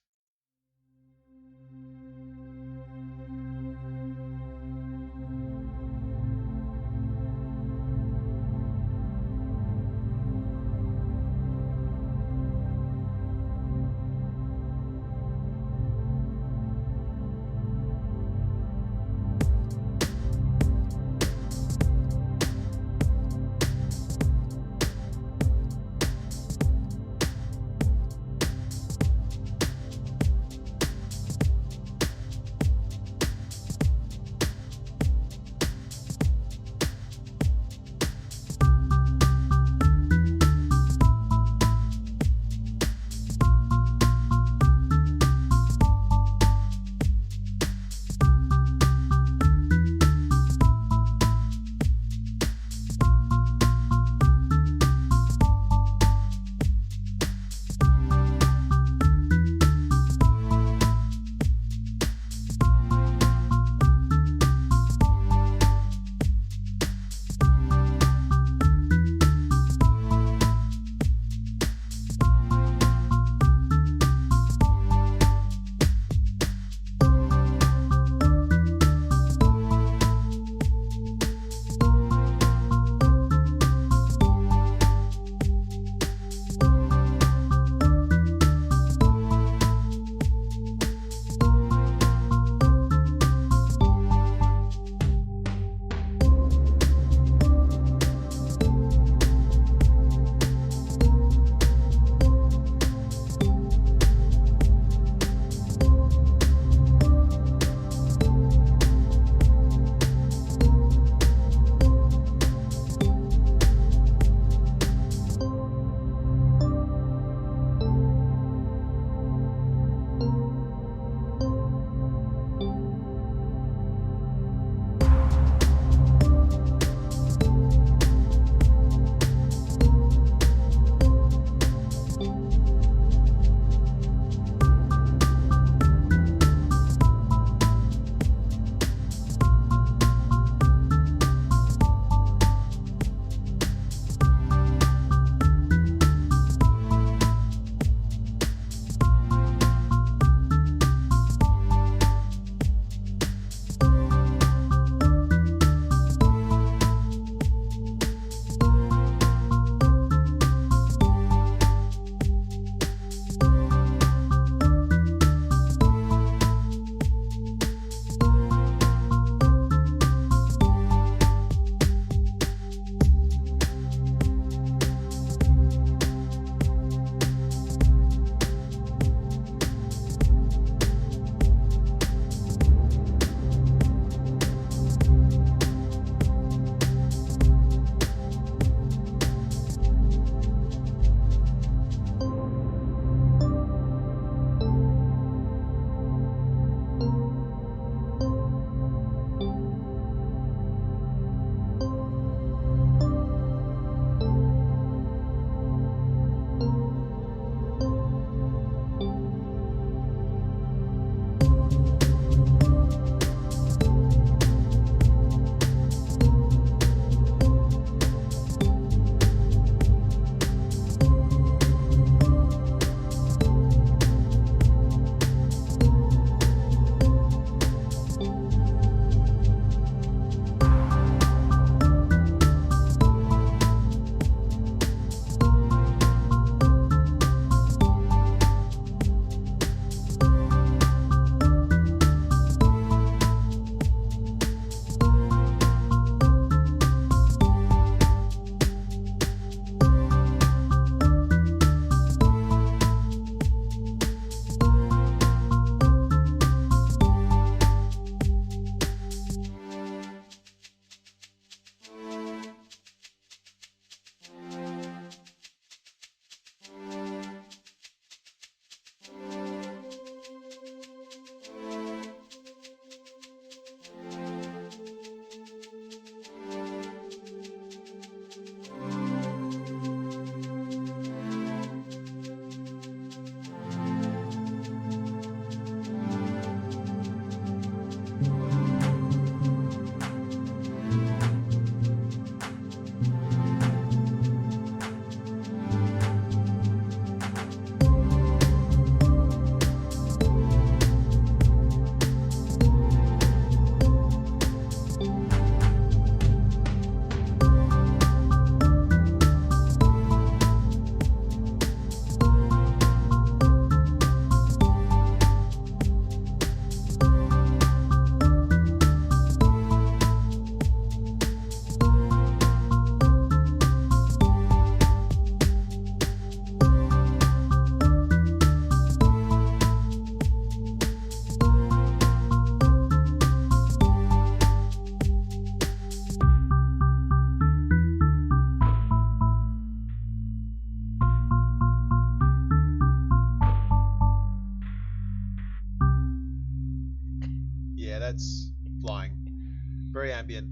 ambient.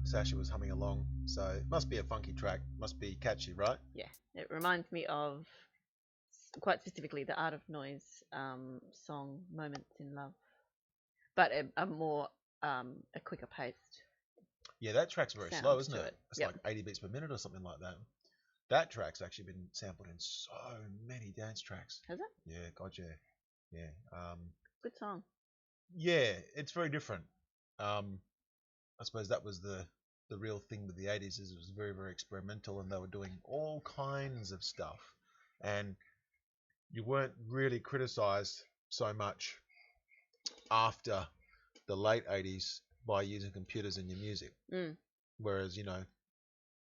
Sasha was humming along, so it must be a funky track. Must be catchy, right? Yeah, it reminds me of quite specifically the Art of Noise song "Moments in Love," but a more a quicker paced Yeah, that track's very sound slow, isn't to it? it. It's Yep. like 80 beats per minute or something like that. That track's actually been sampled in so many dance tracks. Has it? Yeah, God, yeah. Yeah. Good song. Yeah, it's very different. I suppose that was the real thing with the 80s is it was very, very experimental and they were doing all kinds of stuff. And you weren't really criticized so much after the late 80s by using computers in your music. Mm. Whereas, you know,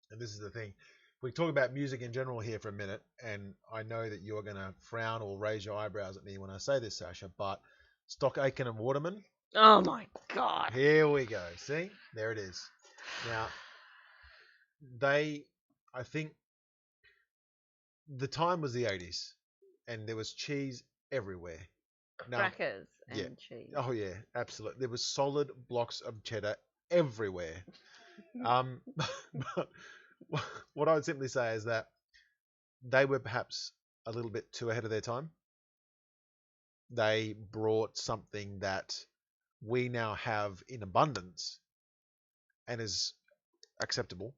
and this is the thing, we talk about music in general here for a minute, and I know that you're going to frown or raise your eyebrows at me when I say this, Sasha, but Stock Aitken and Waterman, Oh my god. here we go. See? There it is. Now, I think the time was the 80s, and there was cheese everywhere. Now, Crackers and yeah. cheese. Oh, yeah, absolutely. There was solid blocks of cheddar everywhere. But what I would simply say is that they were perhaps a little bit too ahead of their time. They brought something that we now have in abundance and is acceptable.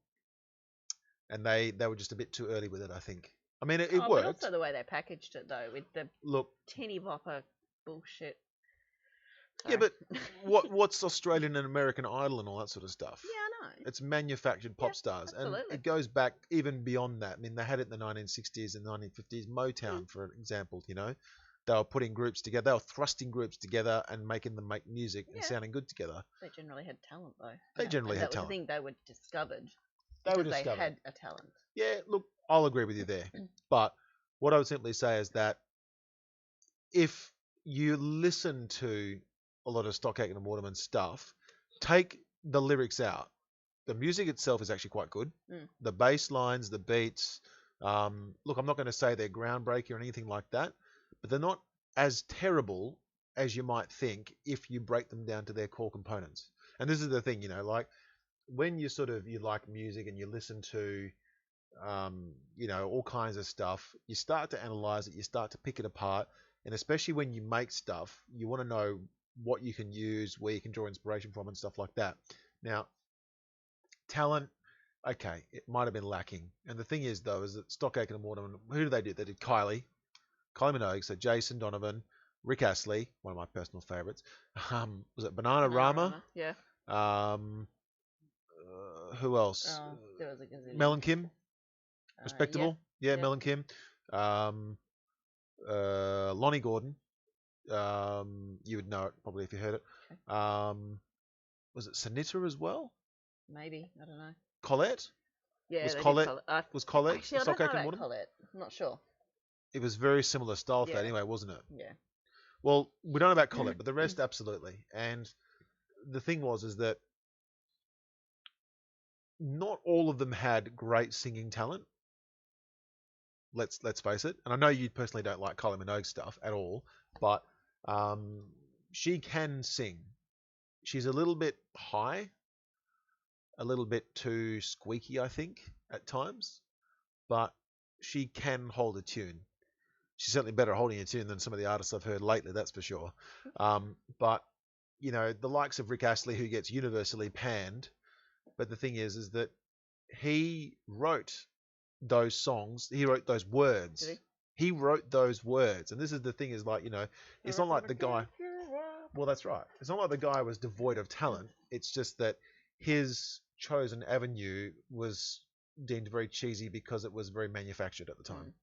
And they were just a bit too early with it, I think. I mean, it But worked. also the way they packaged it though, with the Look, teeny bopper bullshit. yeah, Sorry. but what's Australian and American Idol and all that sort of stuff? Yeah, I know. It's manufactured pop Yeah, stars, and absolutely. it goes back even beyond that. I mean, they had it in the 1960s and 1950s. Motown, for example, you know, they were putting groups together, they were thrusting groups together and making them make music and Yeah. sounding good together. They generally had talent though. They generally and had that talent. was the thing, they were discovered. They were because discovered. They had a talent. Yeah, look, I'll agree with you there. But what I would simply say is that if you listen to a lot of Stock Aitken and Waterman stuff, take the lyrics out. The music itself is actually quite good. Mm. The bass lines, the beats. Look, I'm not going to say they're groundbreaking or anything like that, but they're not as terrible as you might think if you break them down to their core components. And this is the thing, you know, like when you like music and you listen to you know, all kinds of stuff, you start to analyze it, you start to pick it apart, and especially when you make stuff, you want to know what you can use, where you can draw inspiration from, and stuff like that. Now, talent, okay, it might have been lacking. And the thing is, though, is that Stock Aitken and Waterman, who did they do? They did Kylie Minogue, so Jason Donovan, Rick Astley, one of my personal favorites. Was it Banana Rama? Yeah. Who else? There was a gazillion. Mel and Kim, respectable. Yeah, yeah. Mel and Kim. Lonnie Gordon. You would know it probably if you heard it. Okay. Was it Sanita as well? Maybe, I don't know. Colette? Yeah, Was they did Colette- Was Colette Actually, I Stock don't know Aitken about Waterman? Colette. I'm not sure. It was very similar style for that Yeah. anyway, wasn't it? Yeah. Well, we don't know about Colette, but the rest absolutely. And the thing is that not all of them had great singing talent. Let's face it. And I know you personally don't like Kylie Minogue stuff at all, but she can sing. She's a little bit high, a little bit too squeaky, I think, at times, but she can hold a tune. She's certainly better at holding a tune than some of the artists I've heard lately, that's for sure. But, you know, the likes of Rick Astley, who gets universally panned, but the thing is that he wrote those songs, he wrote those words. Did He wrote those words. And this is the thing is like, you know, it's not like the guy... Well, that's right. It's not like the guy was devoid of talent. It's just that his chosen avenue was deemed very cheesy because it was very manufactured at the time.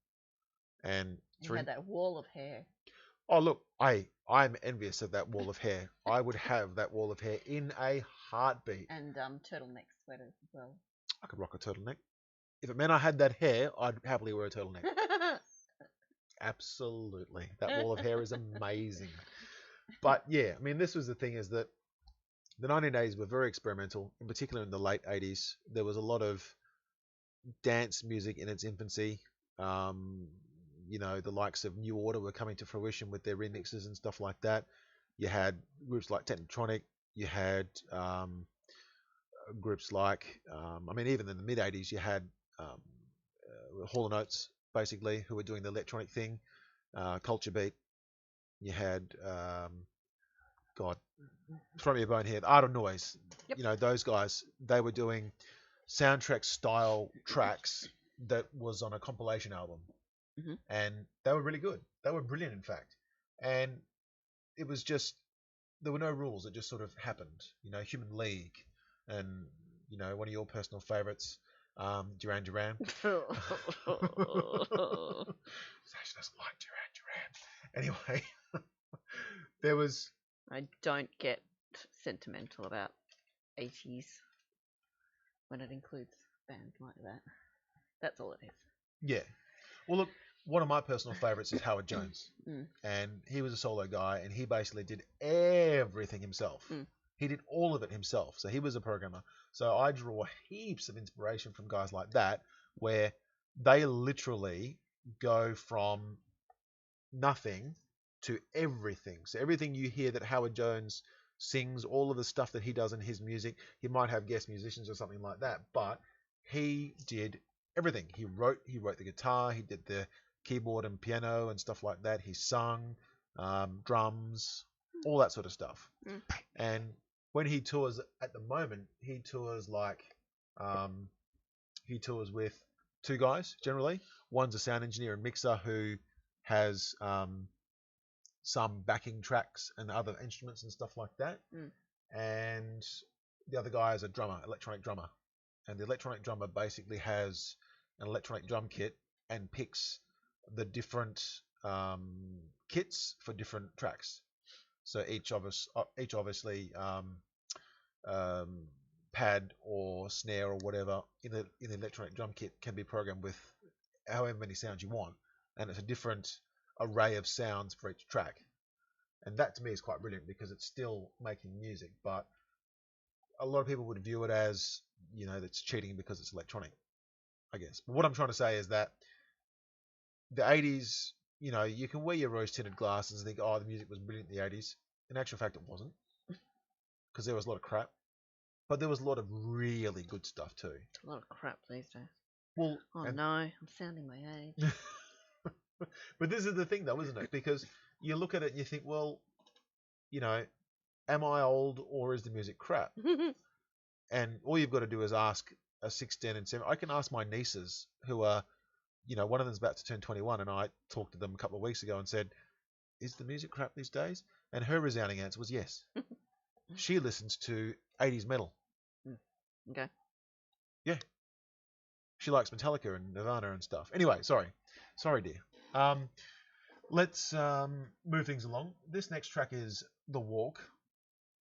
And He had that wall of hair. oh look, I'm envious of that wall of hair. I would have that wall of hair in a heartbeat. And turtleneck sweaters as well. I could rock a turtleneck. If it meant I had that hair, I'd happily wear a turtleneck. Absolutely. That wall of hair is amazing. But yeah, I mean, this was the thing is that the 1980s were very experimental, in particular in the late 80s. There was a lot of dance music in its infancy. You know, the likes of New Order were coming to fruition with their remixes and stuff like that. You had groups like Technotronic. You had groups like, I mean, even in the mid '80s, you had Hall & Oates, basically, who were doing the electronic thing, Culture Beat. You had, God, throw me a bone here, Art of Noise. Yep. You know, those guys, they were doing soundtrack style tracks that was on a compilation album. Mhm. And they were really good. They were brilliant, in fact. And it was just, there were no rules. It just sort of happened. You know, Human League, and you know, one of your personal favorites, Duran Duran. Sash doesn't like Duran Duran. Anyway, there was, I don't get sentimental about 80s when it includes bands like that. That's all it is. yeah. Well, look, one of my personal favorites is Howard Jones, Mm. and he was a solo guy, and he basically did everything himself. Mm. He did all of it himself, so he was a programmer. So I draw heaps of inspiration from guys like that, where they literally go from nothing to everything. So everything you hear that Howard Jones sings, all of the stuff that he does in his music, he might have guest musicians or something like that, but he did everything. He wrote the guitar, he did the keyboard and piano and stuff like that. He sung, drums, all that sort of stuff. Mm. And when he tours at the moment, he tours with two guys generally. One's a sound engineer and mixer who has some backing tracks and other instruments and stuff like that. Mm. And the other guy is a drummer, electronic drummer. And the electronic drummer basically has an electronic drum kit and picks the different kits for different tracks. So each obviously pad or snare or whatever in the electronic drum kit can be programmed with however many sounds you want, and it's a different array of sounds for each track. And that to me is quite brilliant because it's still making music, but a lot of people would view it as, you know, that's cheating because it's electronic, I guess. But what I'm trying to say is that the 80s, you know, you can wear your rose-tinted glasses and think, oh, the music was brilliant in the 80s. In actual fact, it wasn't, because there was a lot of crap. But there was a lot of really good stuff too. A lot of crap these days. Well, Oh and- no, I'm sounding my age. But this is the thing, though, isn't it? Because you look at it and you think, well, you know, am I old or is the music crap? And all you've got to do is ask a 16 and 7. I can ask my nieces who are, you know, one of them's about to turn 21, and I talked to them a couple of weeks ago and said, is the music crap these days? And her resounding answer was yes. She listens to 80s metal. Okay. Yeah. She likes Metallica and Nirvana and stuff. Anyway, sorry, dear. Let's move things along. This next track is The Walk.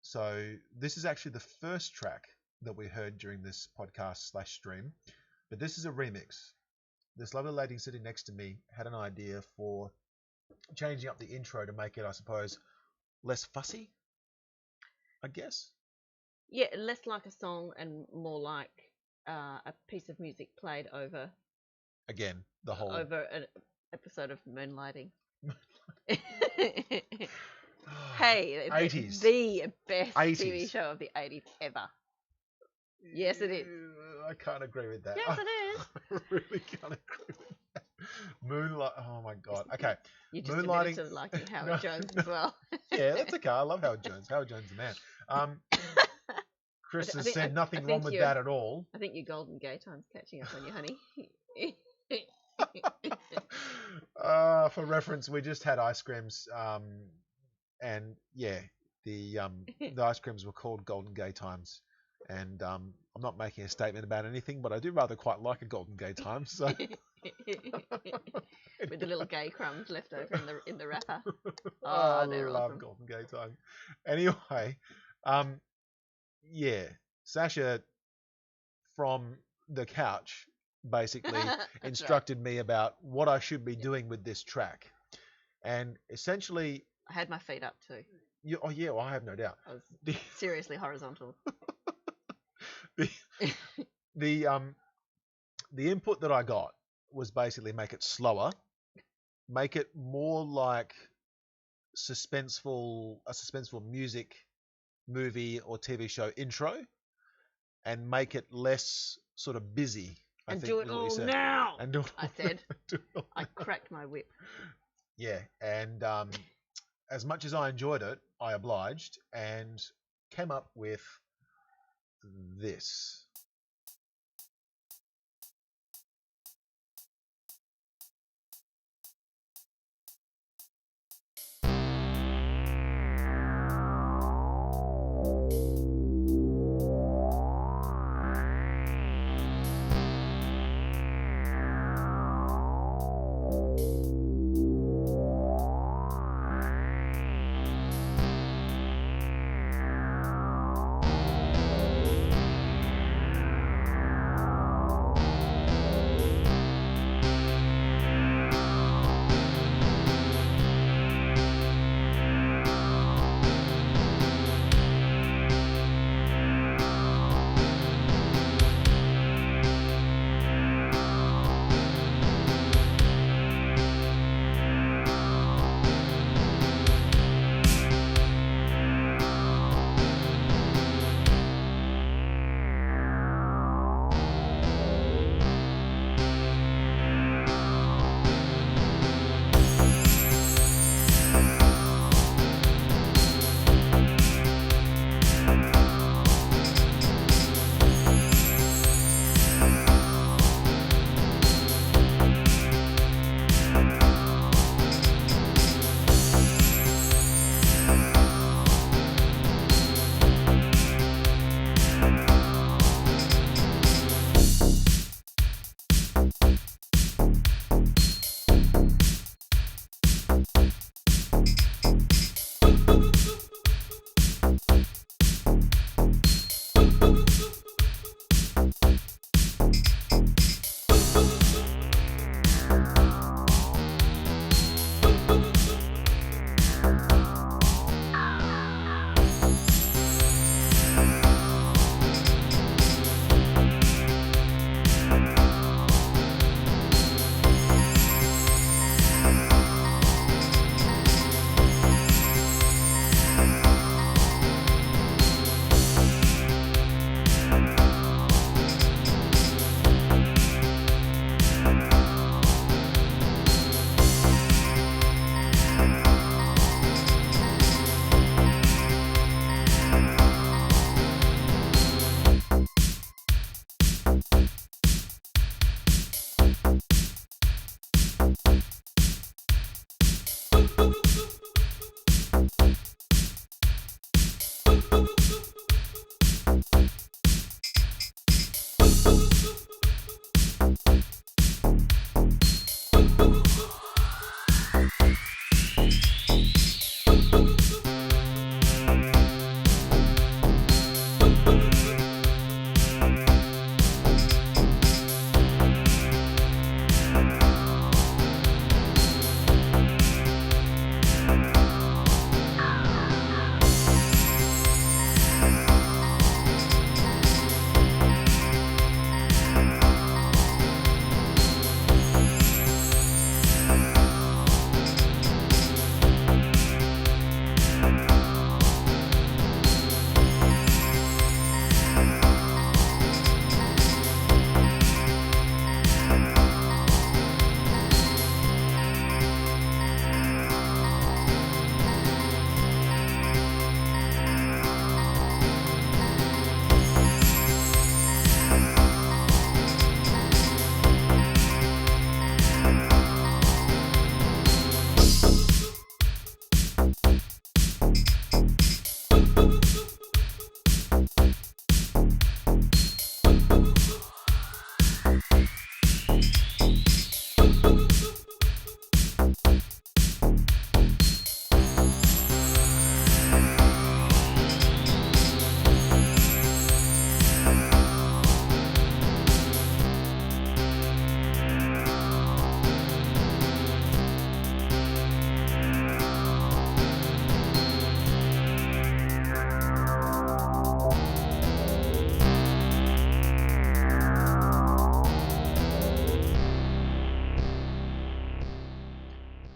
So this is actually the first track that we heard during this podcast / stream, but this is a remix. This lovely lady sitting next to me had an idea for changing up the intro to make it, I suppose, less fussy, I guess. Yeah, less like a song and more like a piece of music played over Again, the whole an episode of Moonlighting. Hey, 80s. the best 80s. TV show of the 80s ever. Yes, it is. I can't agree with that. Yes, it is. I really can't agree with that. Moonlight. Oh my god. Okay. You just Moonlighting. admitted to liking Howard No, Jones as well. Yeah, that's okay. I love Howard Jones. Howard Jones is the man. Chris I has think- said I nothing think wrong with you're- that at all. I think your golden gay time's catching up on you, honey. For reference, we just had ice creams, and yeah, the ice creams were called Golden Gay Times, and I'm not making a statement about anything, but I do rather quite like a Golden Gay Times. So With the little gay crumbs left over in the wrapper. I Oh, they're love awesome. Golden Gay Times. Anyway, yeah, Sasha from the couch basically That's right. instructed me about what I should be doing with this track, and essentially, I had my feet up too. oh yeah, well, I have no doubt. I was The seriously horizontal. the input that I got was basically make it slower, make it more like a suspenseful music, movie or TV show intro, and make it less sort of busy. I And think do it is what you all said. now. And do it I all said. do it all I now. cracked my whip. Yeah, and as much as I enjoyed it, I obliged and came up with this.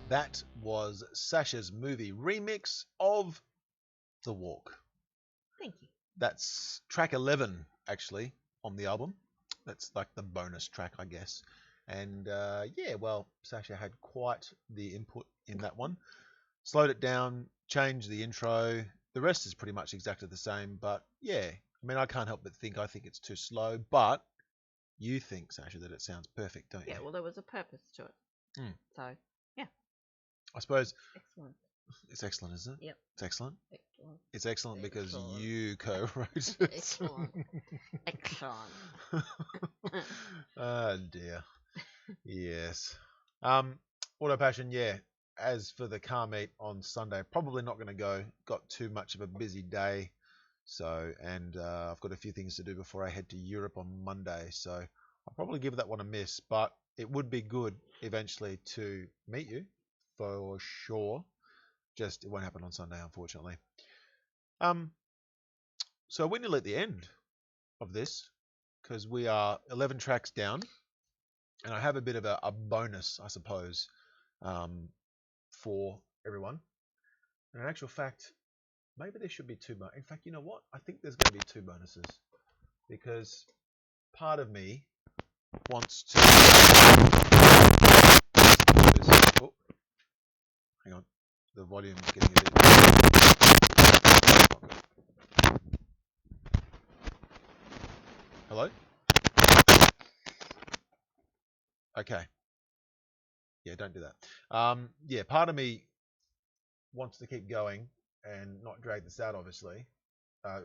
That was Sasha's movie remix of The Walk. Thank you. That's track 11 actually on the album. That's like the bonus track, I guess. And yeah, well, Sasha had quite the input in that one. Slowed it down, changed the intro. The rest is pretty much exactly the same, but yeah, I mean, I can't help but I think it's too slow, but you think, Sasha, that it sounds perfect, don't you? Yeah, well, there was a purpose to it. Mm. So, I suppose excellent. it's excellent, isn't it? Yep. It's excellent. Excellent. It's excellent because Excellent. you co-wrote it. Excellent. Excellent. Oh dear. Yes. Auto Passion, yeah. As for the car meet on Sunday, probably not going to go. Got too much of a busy day. So, and I've got a few things to do before I head to Europe on Monday. So I'll probably give that one a miss. But it would be good eventually to meet you for sure. Just it won't happen on Sunday, unfortunately. So we're nearly at the end of this because we are 11 tracks down, and I have a bit of a bonus, I suppose, for everyone. And in actual fact, maybe there should be two. In fact, you know what? I think there's going to be two bonuses because part of me wants to. Oh, hang on, the volume's getting a bit. Hello? Okay. Yeah, don't do that. Yeah, part of me wants to keep going and not drag this out, obviously.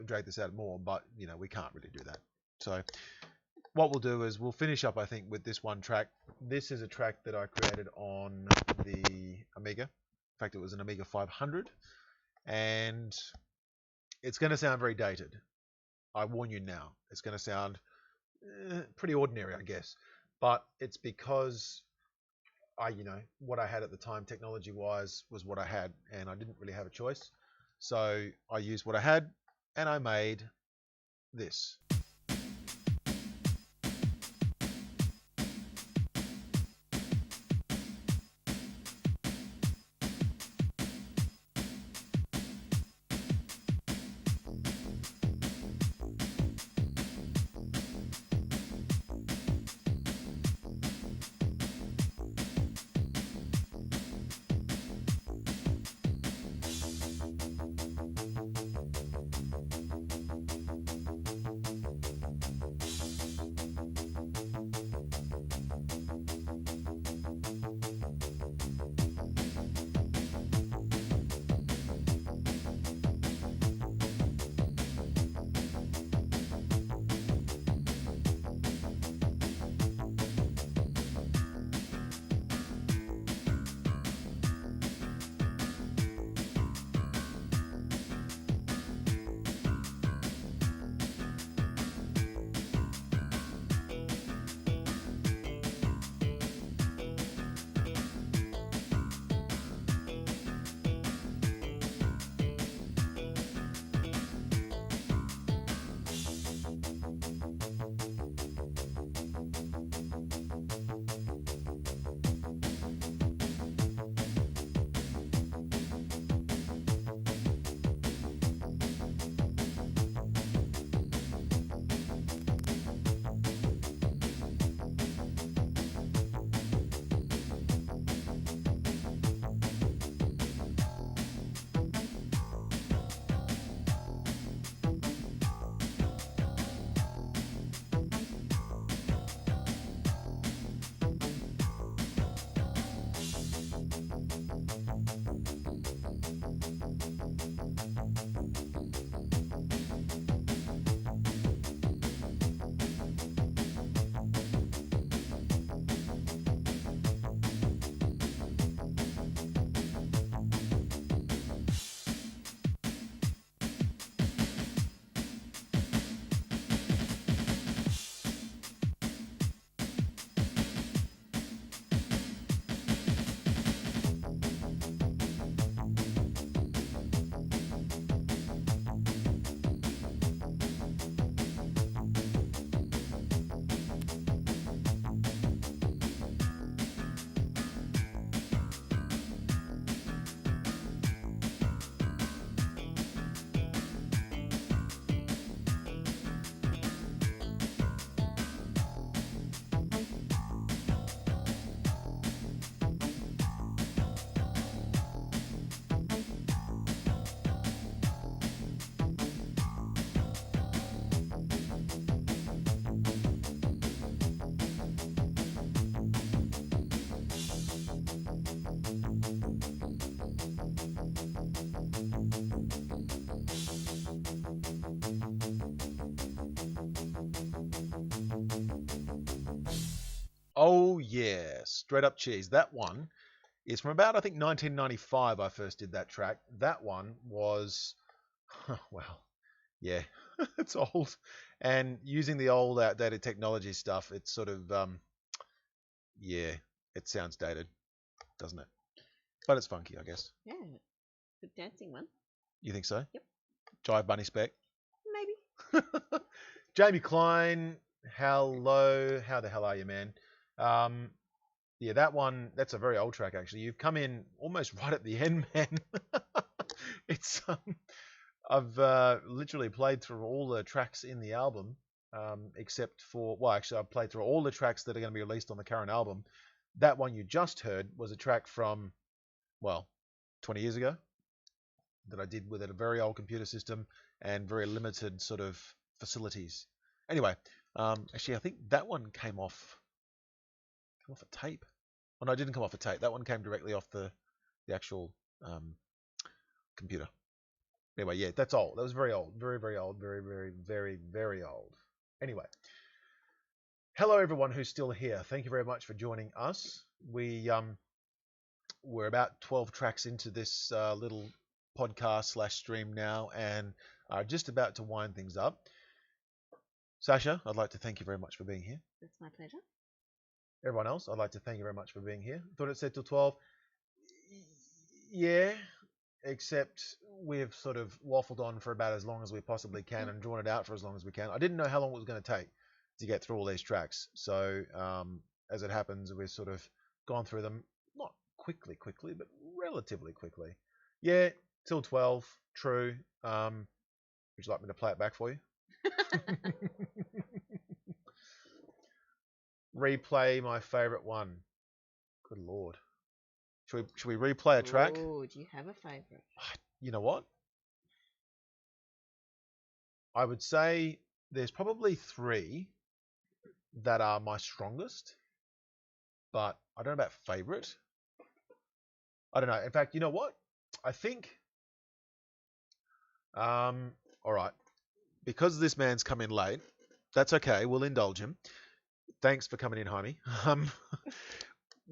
Drag this out more, but, you know, we can't really do that. So what we'll do is we'll finish up, I think, with this one track. This is a track that I created on the Amiga. In fact, it was an Amiga 500. And it's going to sound very dated. I warn you now. It's going to sound pretty ordinary, I guess. But it's because what I had at the time, technology-wise, was what I had, and I didn't really have a choice. So I used what I had, and I made this. Oh yeah, Straight Up Cheese. That one is from about I think 1995. I first did that track. That one was, well, yeah, it's old, and using the old outdated technology stuff, it's sort of yeah, it sounds dated, doesn't it? But it's funky, I guess. Yeah, good dancing one. You think so? Yep. Jive Bunny Spec. Maybe. Jamie Klein, hello. How the hell are you, man? Yeah, that one, that's a very old track, actually. You've come in almost right at the end, man. It's I've literally played through all the tracks in the album, except for, well, actually, I've played through all the tracks that are going to be released on the current album. That one you just heard was a track from, well, 20 years ago that I did with a very old computer system and very limited sort of facilities. Anyway, actually, I think that one came off a tape. Oh, no, it didn't come off a tape. That one came directly off the actual computer. Anyway, yeah, that's old. That was very old. Very, very old. Very, very, very, very old. Anyway, hello everyone who's still here. Thank you very much for joining us. We're about 12 tracks into this little podcast / stream now, and are just about to wind things up. Sasha, I'd like to thank you very much for being here. It's my pleasure. Everyone else, I'd like to thank you very much for being here. Thought it said till 12. Yeah, except we've sort of waffled on for about as long as we possibly can and drawn it out for as long as we can. I didn't know how long it was going to take to get through all these tracks. So as it happens, we've sort of gone through them, not quickly, but relatively quickly. Yeah, till 12, true. Would you like me to play it back for you? Replay my favorite one. Good lord. Should we replay a track? Oh, do you have a favorite? You know what? I would say there's probably 3 that are my strongest, but I don't know about favorite. I don't know. In fact, you know what? I think, all right, because this man's come in late, that's okay. We'll indulge him. Thanks for coming in, Jaime.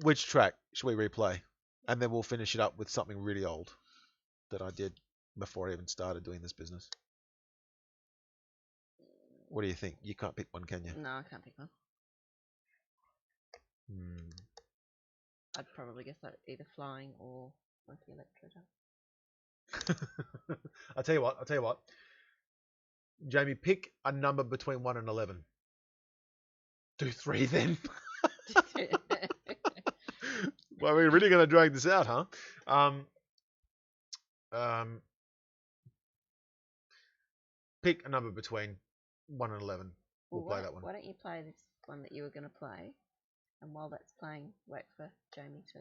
Which track should we replay? And then we'll finish it up with something really old that I did before I even started doing this business. What do you think? You can't pick one, can you? No, I can't pick one. I'd probably guess like either Flying or Monkey Electro. I'll tell you what. Jamie, pick a number between 1 and 11. Do 3 then. Well, we're really going to drag this out, huh? Pick a number between 1 and 11. We'll play that one. Why don't you play this one that you were going to play, and while that's playing, wait for Jamie to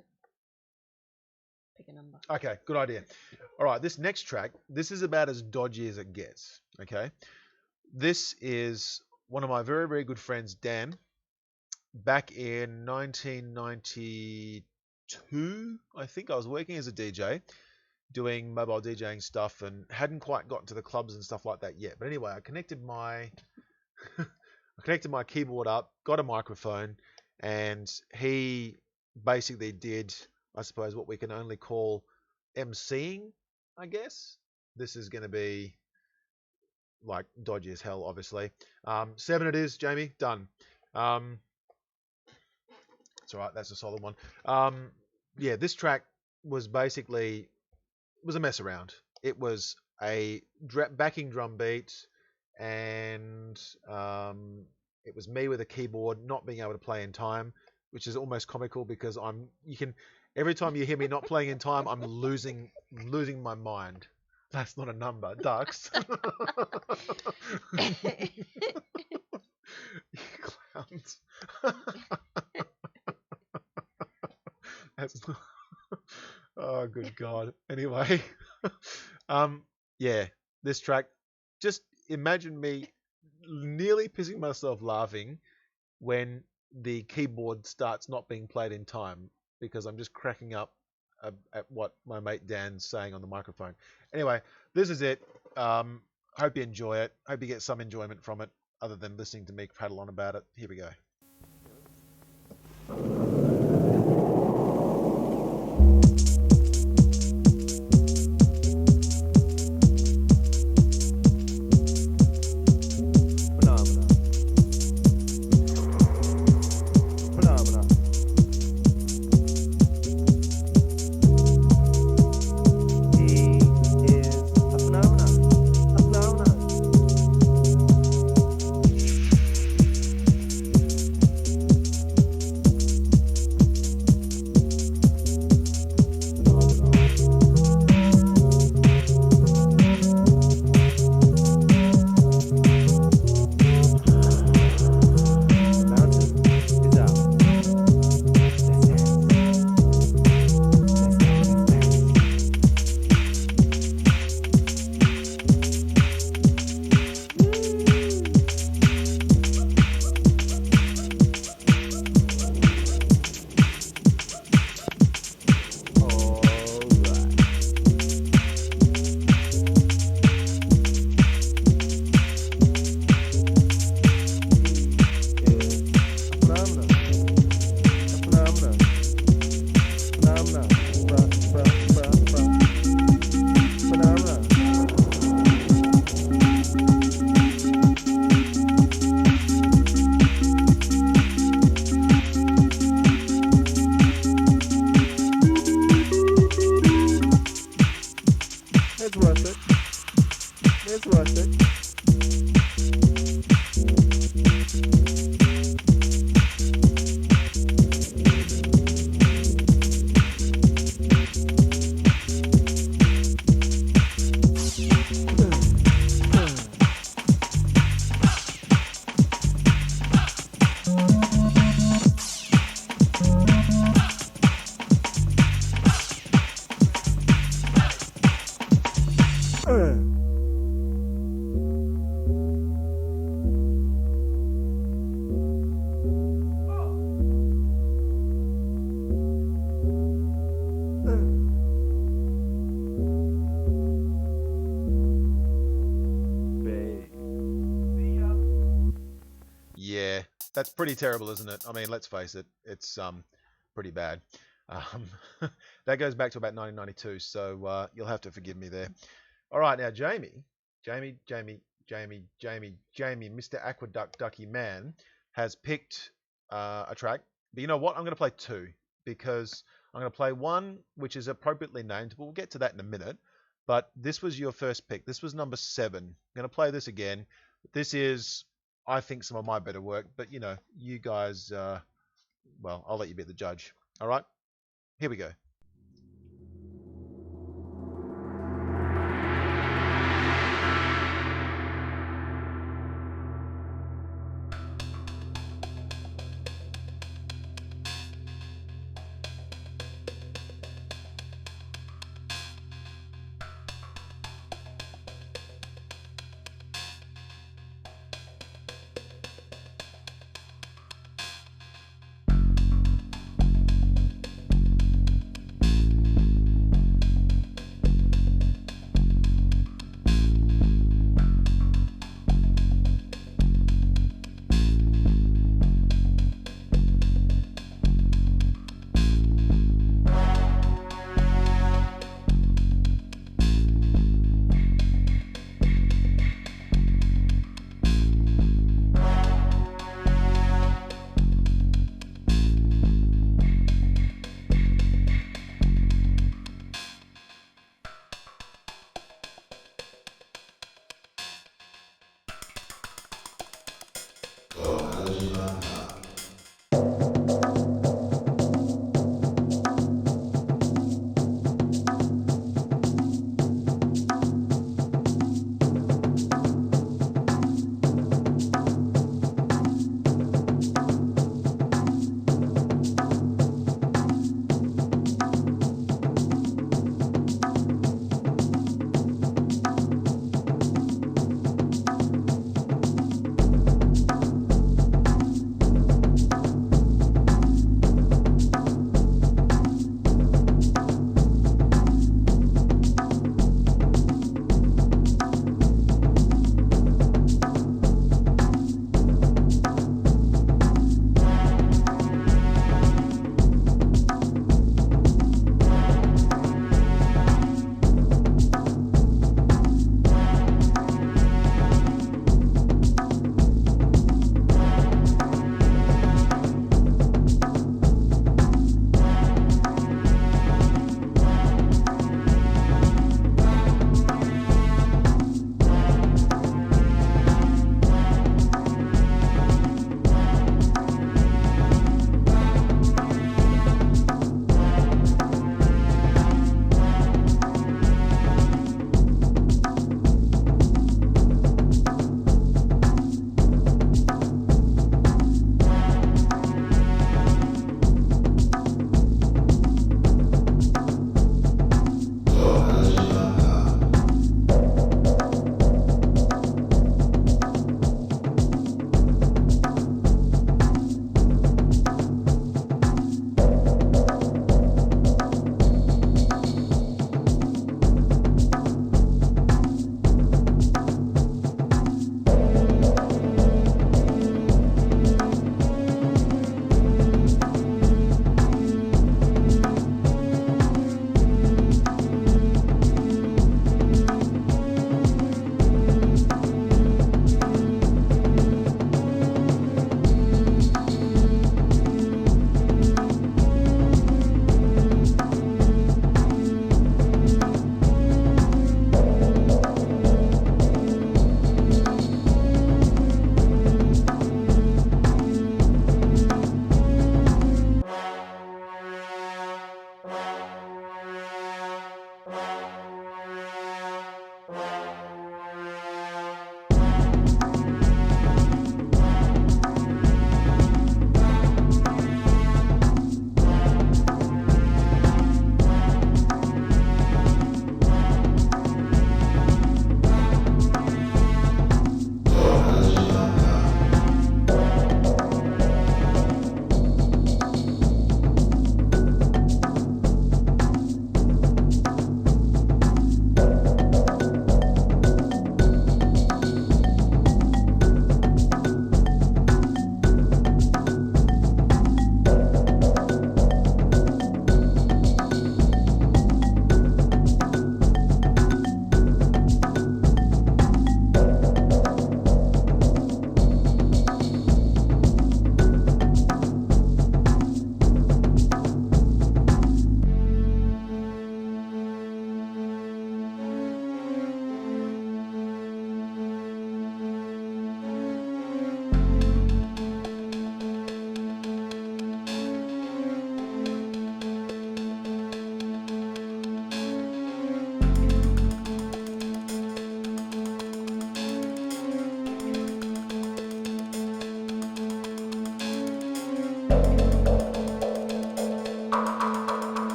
pick a number. Okay, good idea. All right, this next track, this is about as dodgy as it gets, okay? This is one of my very, very good friends, Dan, back in 1992, I think. I was working as a DJ, doing mobile DJing stuff, and hadn't quite gotten to the clubs and stuff like that yet. But anyway, I connected my keyboard up, got a microphone, and he basically did, I suppose, what we can only call MCing, I guess. This is going to be like dodgy as hell, obviously. 7 it is, Jamie. Done. It's all right. That's a solid one. Yeah, this track was basically a mess around. It was a backing drum beat, and it was me with a keyboard not being able to play in time, which is almost comical because every time you hear me not playing in time, I'm losing my mind. That's not a number, ducks. You clowns. That's not... Oh, good God. Anyway, yeah, this track, just imagine me nearly pissing myself laughing when the keyboard starts not being played in time because I'm just cracking up at what my mate Dan's saying on the microphone. Anyway, this is it. Hope you enjoy it. Hope you get some enjoyment from it other than listening to me prattle on about it. Here we go. That's pretty terrible, isn't it? I mean, let's face it, it's pretty bad. Um, that goes back to about 1992, so you'll have to forgive me there. All right, now Jamie, Mr. Aqueduct Ducky Man has picked a track. But you know what? I'm going to play two because I'm going to play one which is appropriately named. But we'll get to that in a minute. But this was your first pick. This was number 7. I'm going to play this again. This is, I think, some of my better work. But, you know, you guys, well, I'll let you be the judge. All right? Here we go.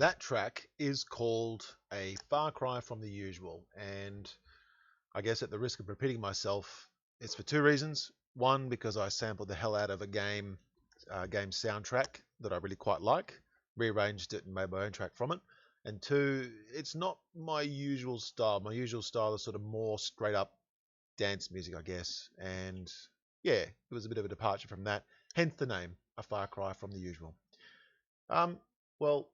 that track is called A Far Cry from the Usual. And I guess at the risk of repeating myself, it's for two reasons. One, because I sampled the hell out of a game soundtrack that I really quite like, rearranged it and made my own track from it. And two, it's not my usual style. My usual style is sort of more straight up dance music, I guess. And yeah, it was a bit of a departure from that. Hence the name, A Far Cry from the Usual. Well,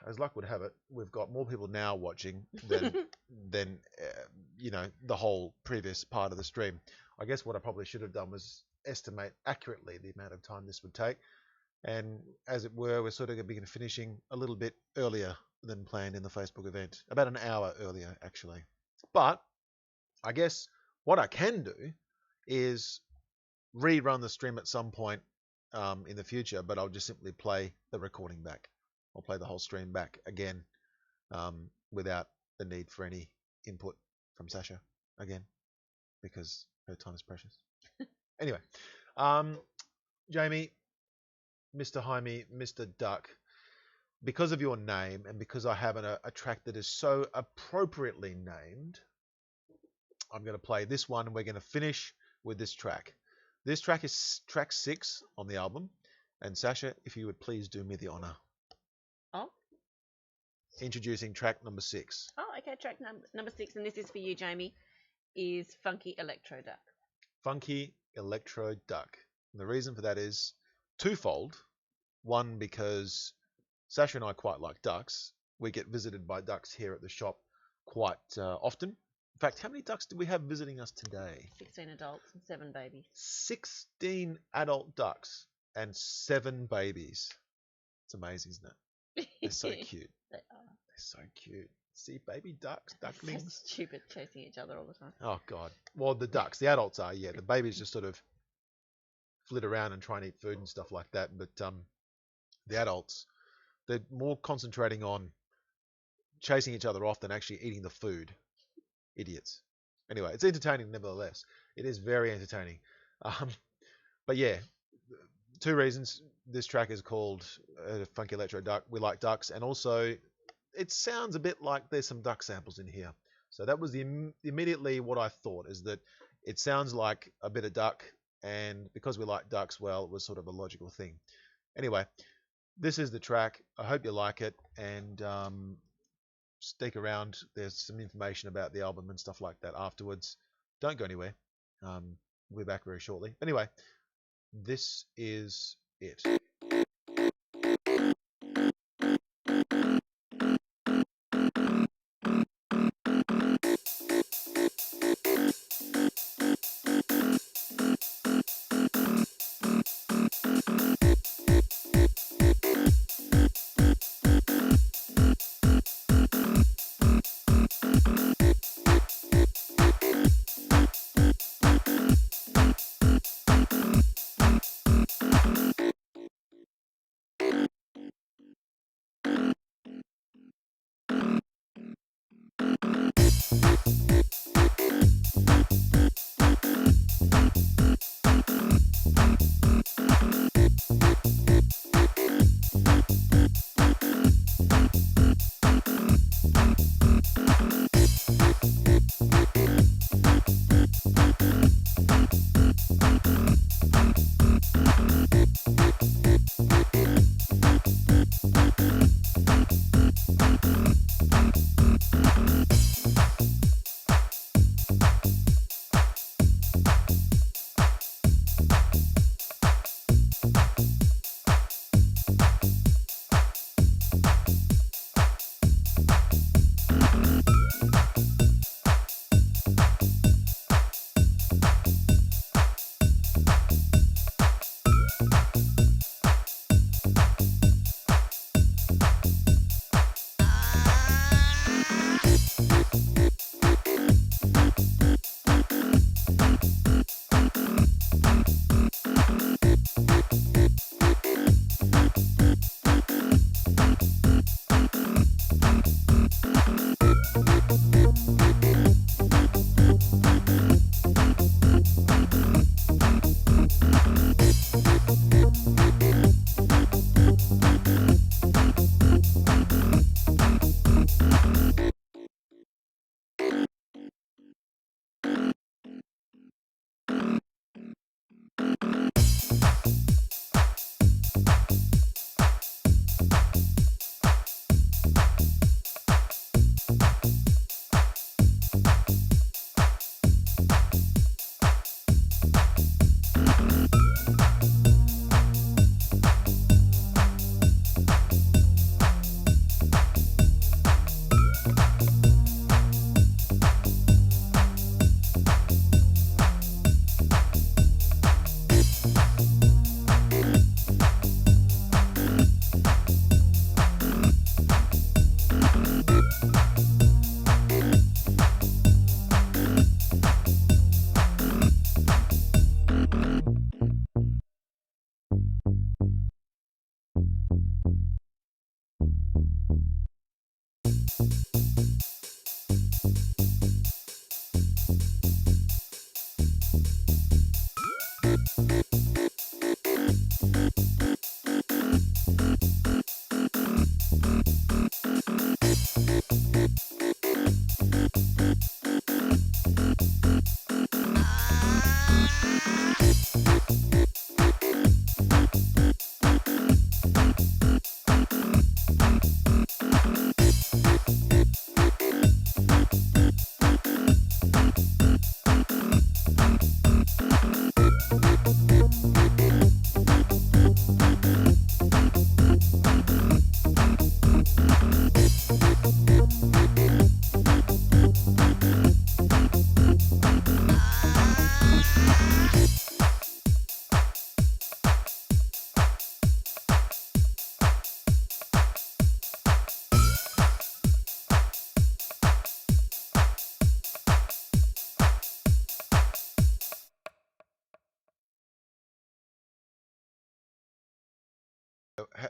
as luck would have it, we've got more people now watching than the whole previous part of the stream. I guess what I probably should have done was estimate accurately the amount of time this would take. And as it were, we're sort of going to be finishing a little bit earlier than planned in the Facebook event. About an hour earlier, actually. But I guess what I can do is rerun the stream at some point in the future, but I'll just simply play the recording back. I'll play the whole stream back again without the need for any input from Sasha again, because her time is precious. Anyway, Jamie, Mr. Jaime, Mr. Duck, because of your name and because I have a track that is so appropriately named, I'm going to play this one and we're going to finish with this track. This track is track 6 on the album. And Sasha, if you would please do me the honor. Oh? Introducing track number 6. Oh, okay. Track number 6, and this is for you, Jamie, is Funky Electro Duck. Funky Electro Duck. And the reason for that is twofold. One, because Sasha and I quite like ducks. We get visited by ducks here at the shop quite often. In fact, how many ducks did we have visiting us today? 16 adults and 7 babies. 16 adult ducks and 7 babies. It's amazing, isn't it? They're so cute. They are. They're so cute. See, baby ducks, So ducklings. stupid, chasing each other all the time. Oh, God. Well, the ducks, the adults are, yeah. The babies just sort of flit around and try and eat food and stuff like that. But the adults, they're more concentrating on chasing each other off than actually eating the food. Idiots. Anyway, it's entertaining nevertheless. It is very entertaining. But yeah, 2 reasons. This track is called Funky Electro Duck. We like ducks, and also it sounds a bit like there's some duck samples in here. So that was immediately what I thought, is that it sounds like a bit of duck, and because we like ducks, well, it was sort of a logical thing. Anyway, this is the track. I hope you like it, and stick around. There's some information about the album and stuff like that afterwards. Don't go anywhere. We'll be back very shortly. Anyway, this is it.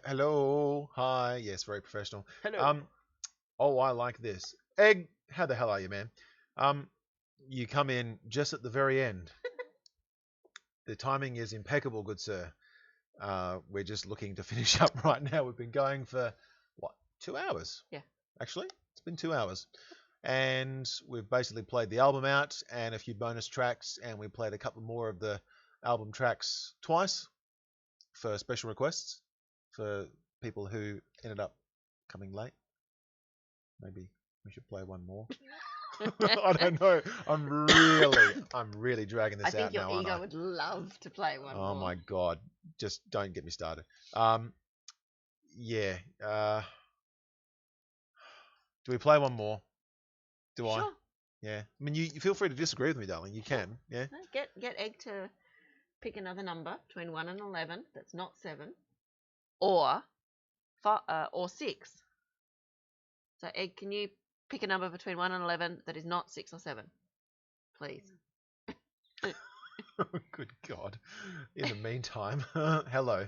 Hello. Hi. Yes, very professional. Hello. Oh, I like this. Egg, how the hell are you, man? You come in just at the very end. The timing is impeccable, good sir. We're just looking to finish up right now. We've been going for, what, 2 hours? Yeah. Actually, it's been 2 hours. And we've basically played the album out and a few bonus tracks, and we played a couple more of the album tracks twice for special requests for people who ended up coming late. Maybe we should play one more. I don't know. I'm really dragging this I think out your now, aren't ego I? would love to play one Oh more. my god! Just don't get me started. Yeah. Do we play one more? Do I? Sure. Yeah. I mean, you feel free to disagree with me, darling. You can. Yeah. No, get Egg to pick another number between 1 and 11 that's not 7, or 6. So Egg, can you pick a number between 1 and 11 that is not 6 or 7, please? Good God. In the meantime, hello.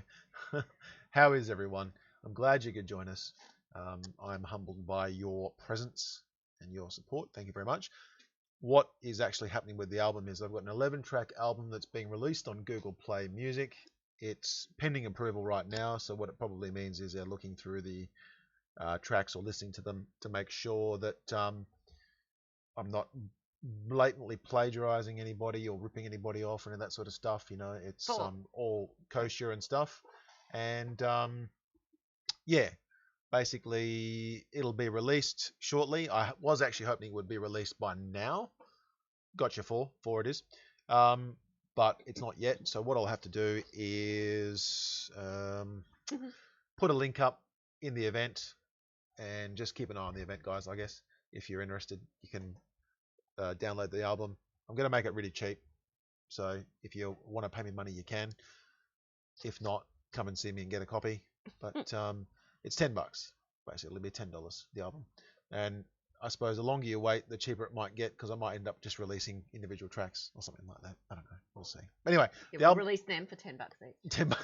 How is everyone? I'm glad you could join us. I'm humbled by your presence and your support. Thank you very much. What is actually happening with the album is I've got an 11-track album that's being released on Google Play Music. It's pending approval right now, so what it probably means is they're looking through the tracks or listening to them to make sure that I'm not blatantly plagiarizing anybody or ripping anybody off and that sort of stuff. You know, it's all kosher and stuff. And yeah, basically it'll be released shortly. I was actually hoping it would be released by now. Gotcha, 4 it is. But it's not yet. So what I'll have to do is put a link up in the event and just keep an eye on the event, guys. I guess if you're interested, you can download the album. I'm going to make it really cheap, so if you want to pay me money, you can. If not, come and see me and get a copy. But it's $10. Basically, it'll be $10 the album. And I suppose the longer you wait, the cheaper it might get, because I might end up just releasing individual tracks or something like that. I don't know. We'll see. Anyway, Yeah, the we'll album. release them for $10 each. $10.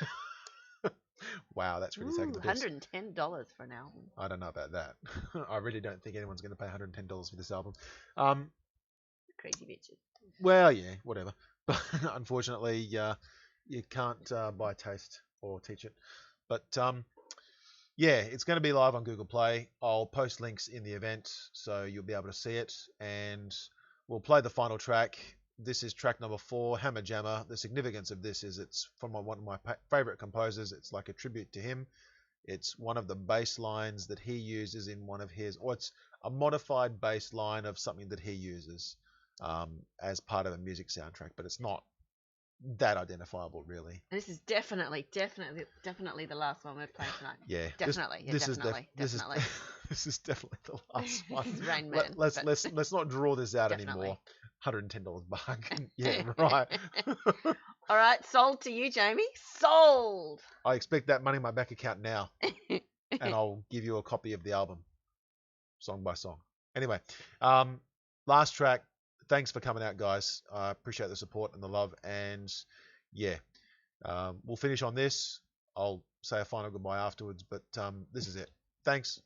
Wow, that's really taking the piss. $110 for an album. I don't know about that. I really don't think anyone's going to pay $110 for this album. Crazy bitches. Well, yeah, whatever. But unfortunately, you can't buy taste or teach it. But yeah, it's going to be live on Google Play. I'll post links in the event so you'll be able to see it. And we'll play the final track. This is track number 4, Hammer Jammer. The significance of this is it's from one of my favorite composers. It's like a tribute to him. It's one of the bass lines that he uses in one of his, or it's a modified bass line of something that he uses as part of a music soundtrack, but it's not that identifiable, really. And this is definitely the last one we're playing tonight. Yeah, This is definitely. This is definitely the last one. This is Rain Man. Let's not draw this out anymore. $110 bargain. Yeah, right. All right, sold to you, Jamie. Sold. I expect that money in my bank account now, and I'll give you a copy of the album, song by song. Anyway, last track. Thanks for coming out, guys. I appreciate the support and the love. And yeah, we'll finish on this. I'll say a final goodbye afterwards, but this is it. Thanks.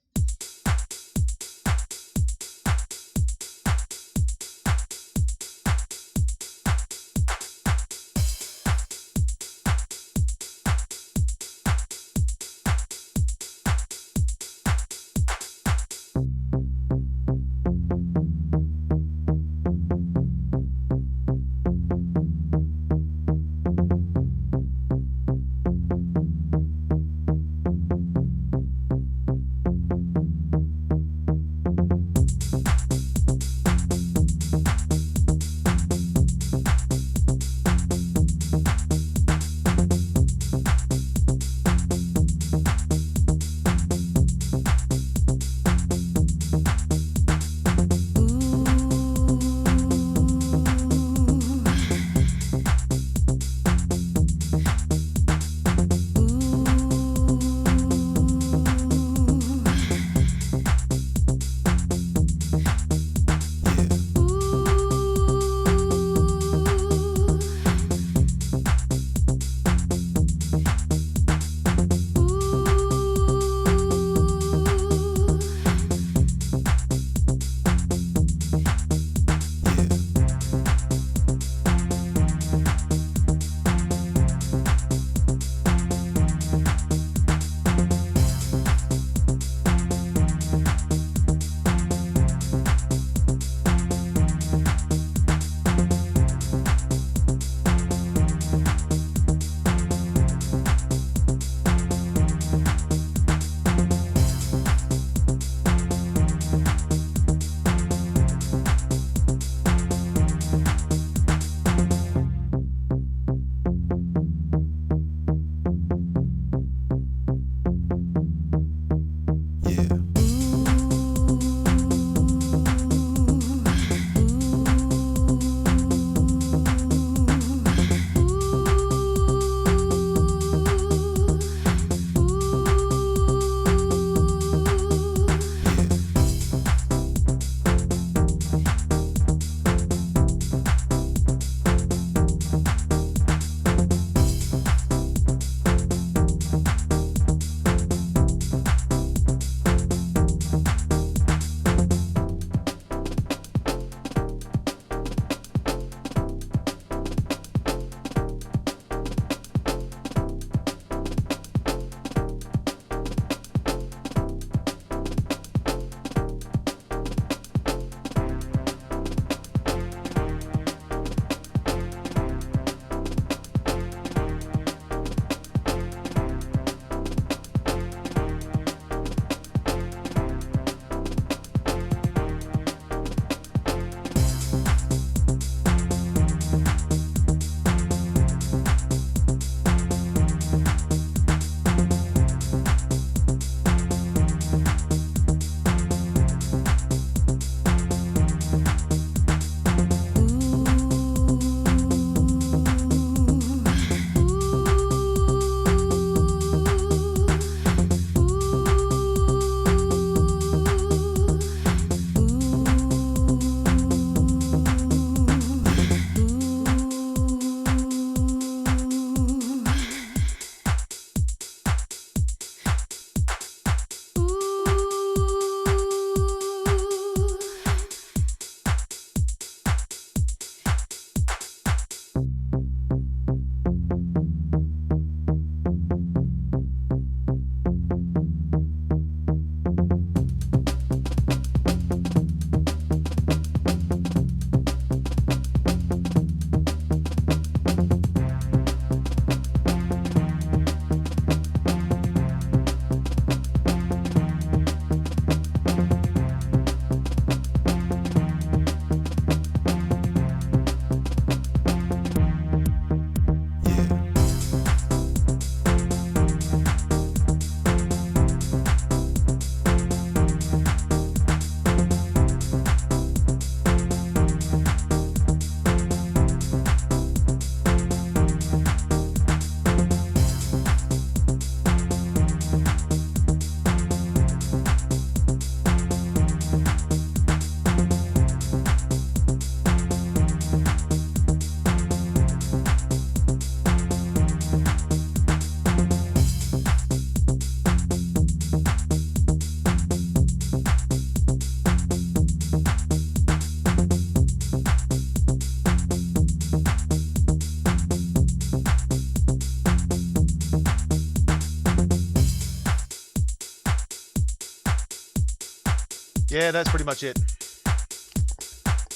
Yeah, that's pretty much it.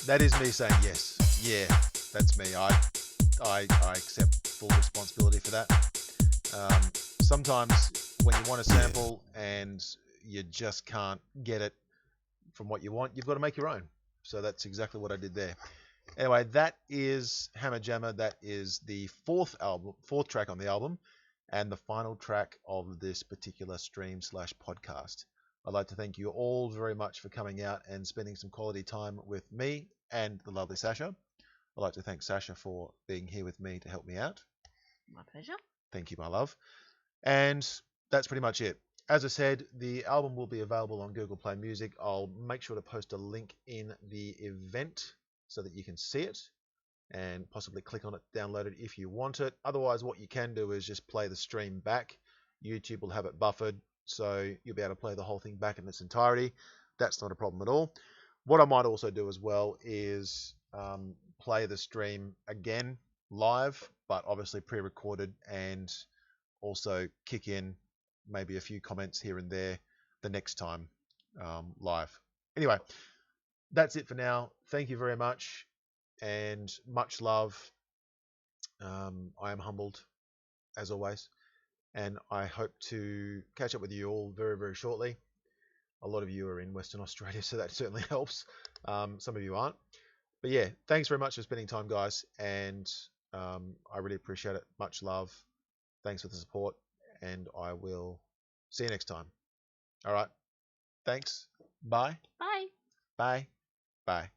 That is me saying yes. Yeah, that's me. I accept full responsibility for that. Sometimes when you want a sample and you just can't get it from what you want, you've got to make your own. So that's exactly what I did there. Anyway, that is Hammer Jammer. That is the fourth track on the album, and the final track of this particular stream/podcast. I'd like to thank you all very much for coming out and spending some quality time with me and the lovely Sasha. I'd like to thank Sasha for being here with me to help me out. My pleasure. Thank you, my love. And that's pretty much it. As I said, the album will be available on Google Play Music. I'll make sure to post a link in the event so that you can see it and possibly click on it, download it if you want it. Otherwise, what you can do is just play the stream back. YouTube will have it buffered, so you'll be able to play the whole thing back in its entirety. That's not a problem at all. What I might also do as well is play the stream again live, but obviously pre-recorded, and also kick in maybe a few comments here and there the next time live. Anyway, that's it for now. Thank you very much and much love. I am humbled as always, and I hope to catch up with you all very, very shortly. A lot of you are in Western Australia, so that certainly helps. Some of you aren't. But yeah, thanks very much for spending time, guys, and I really appreciate it. Much love. Thanks for the support, and I will see you next time. All right. Thanks. Bye. Bye. Bye. Bye.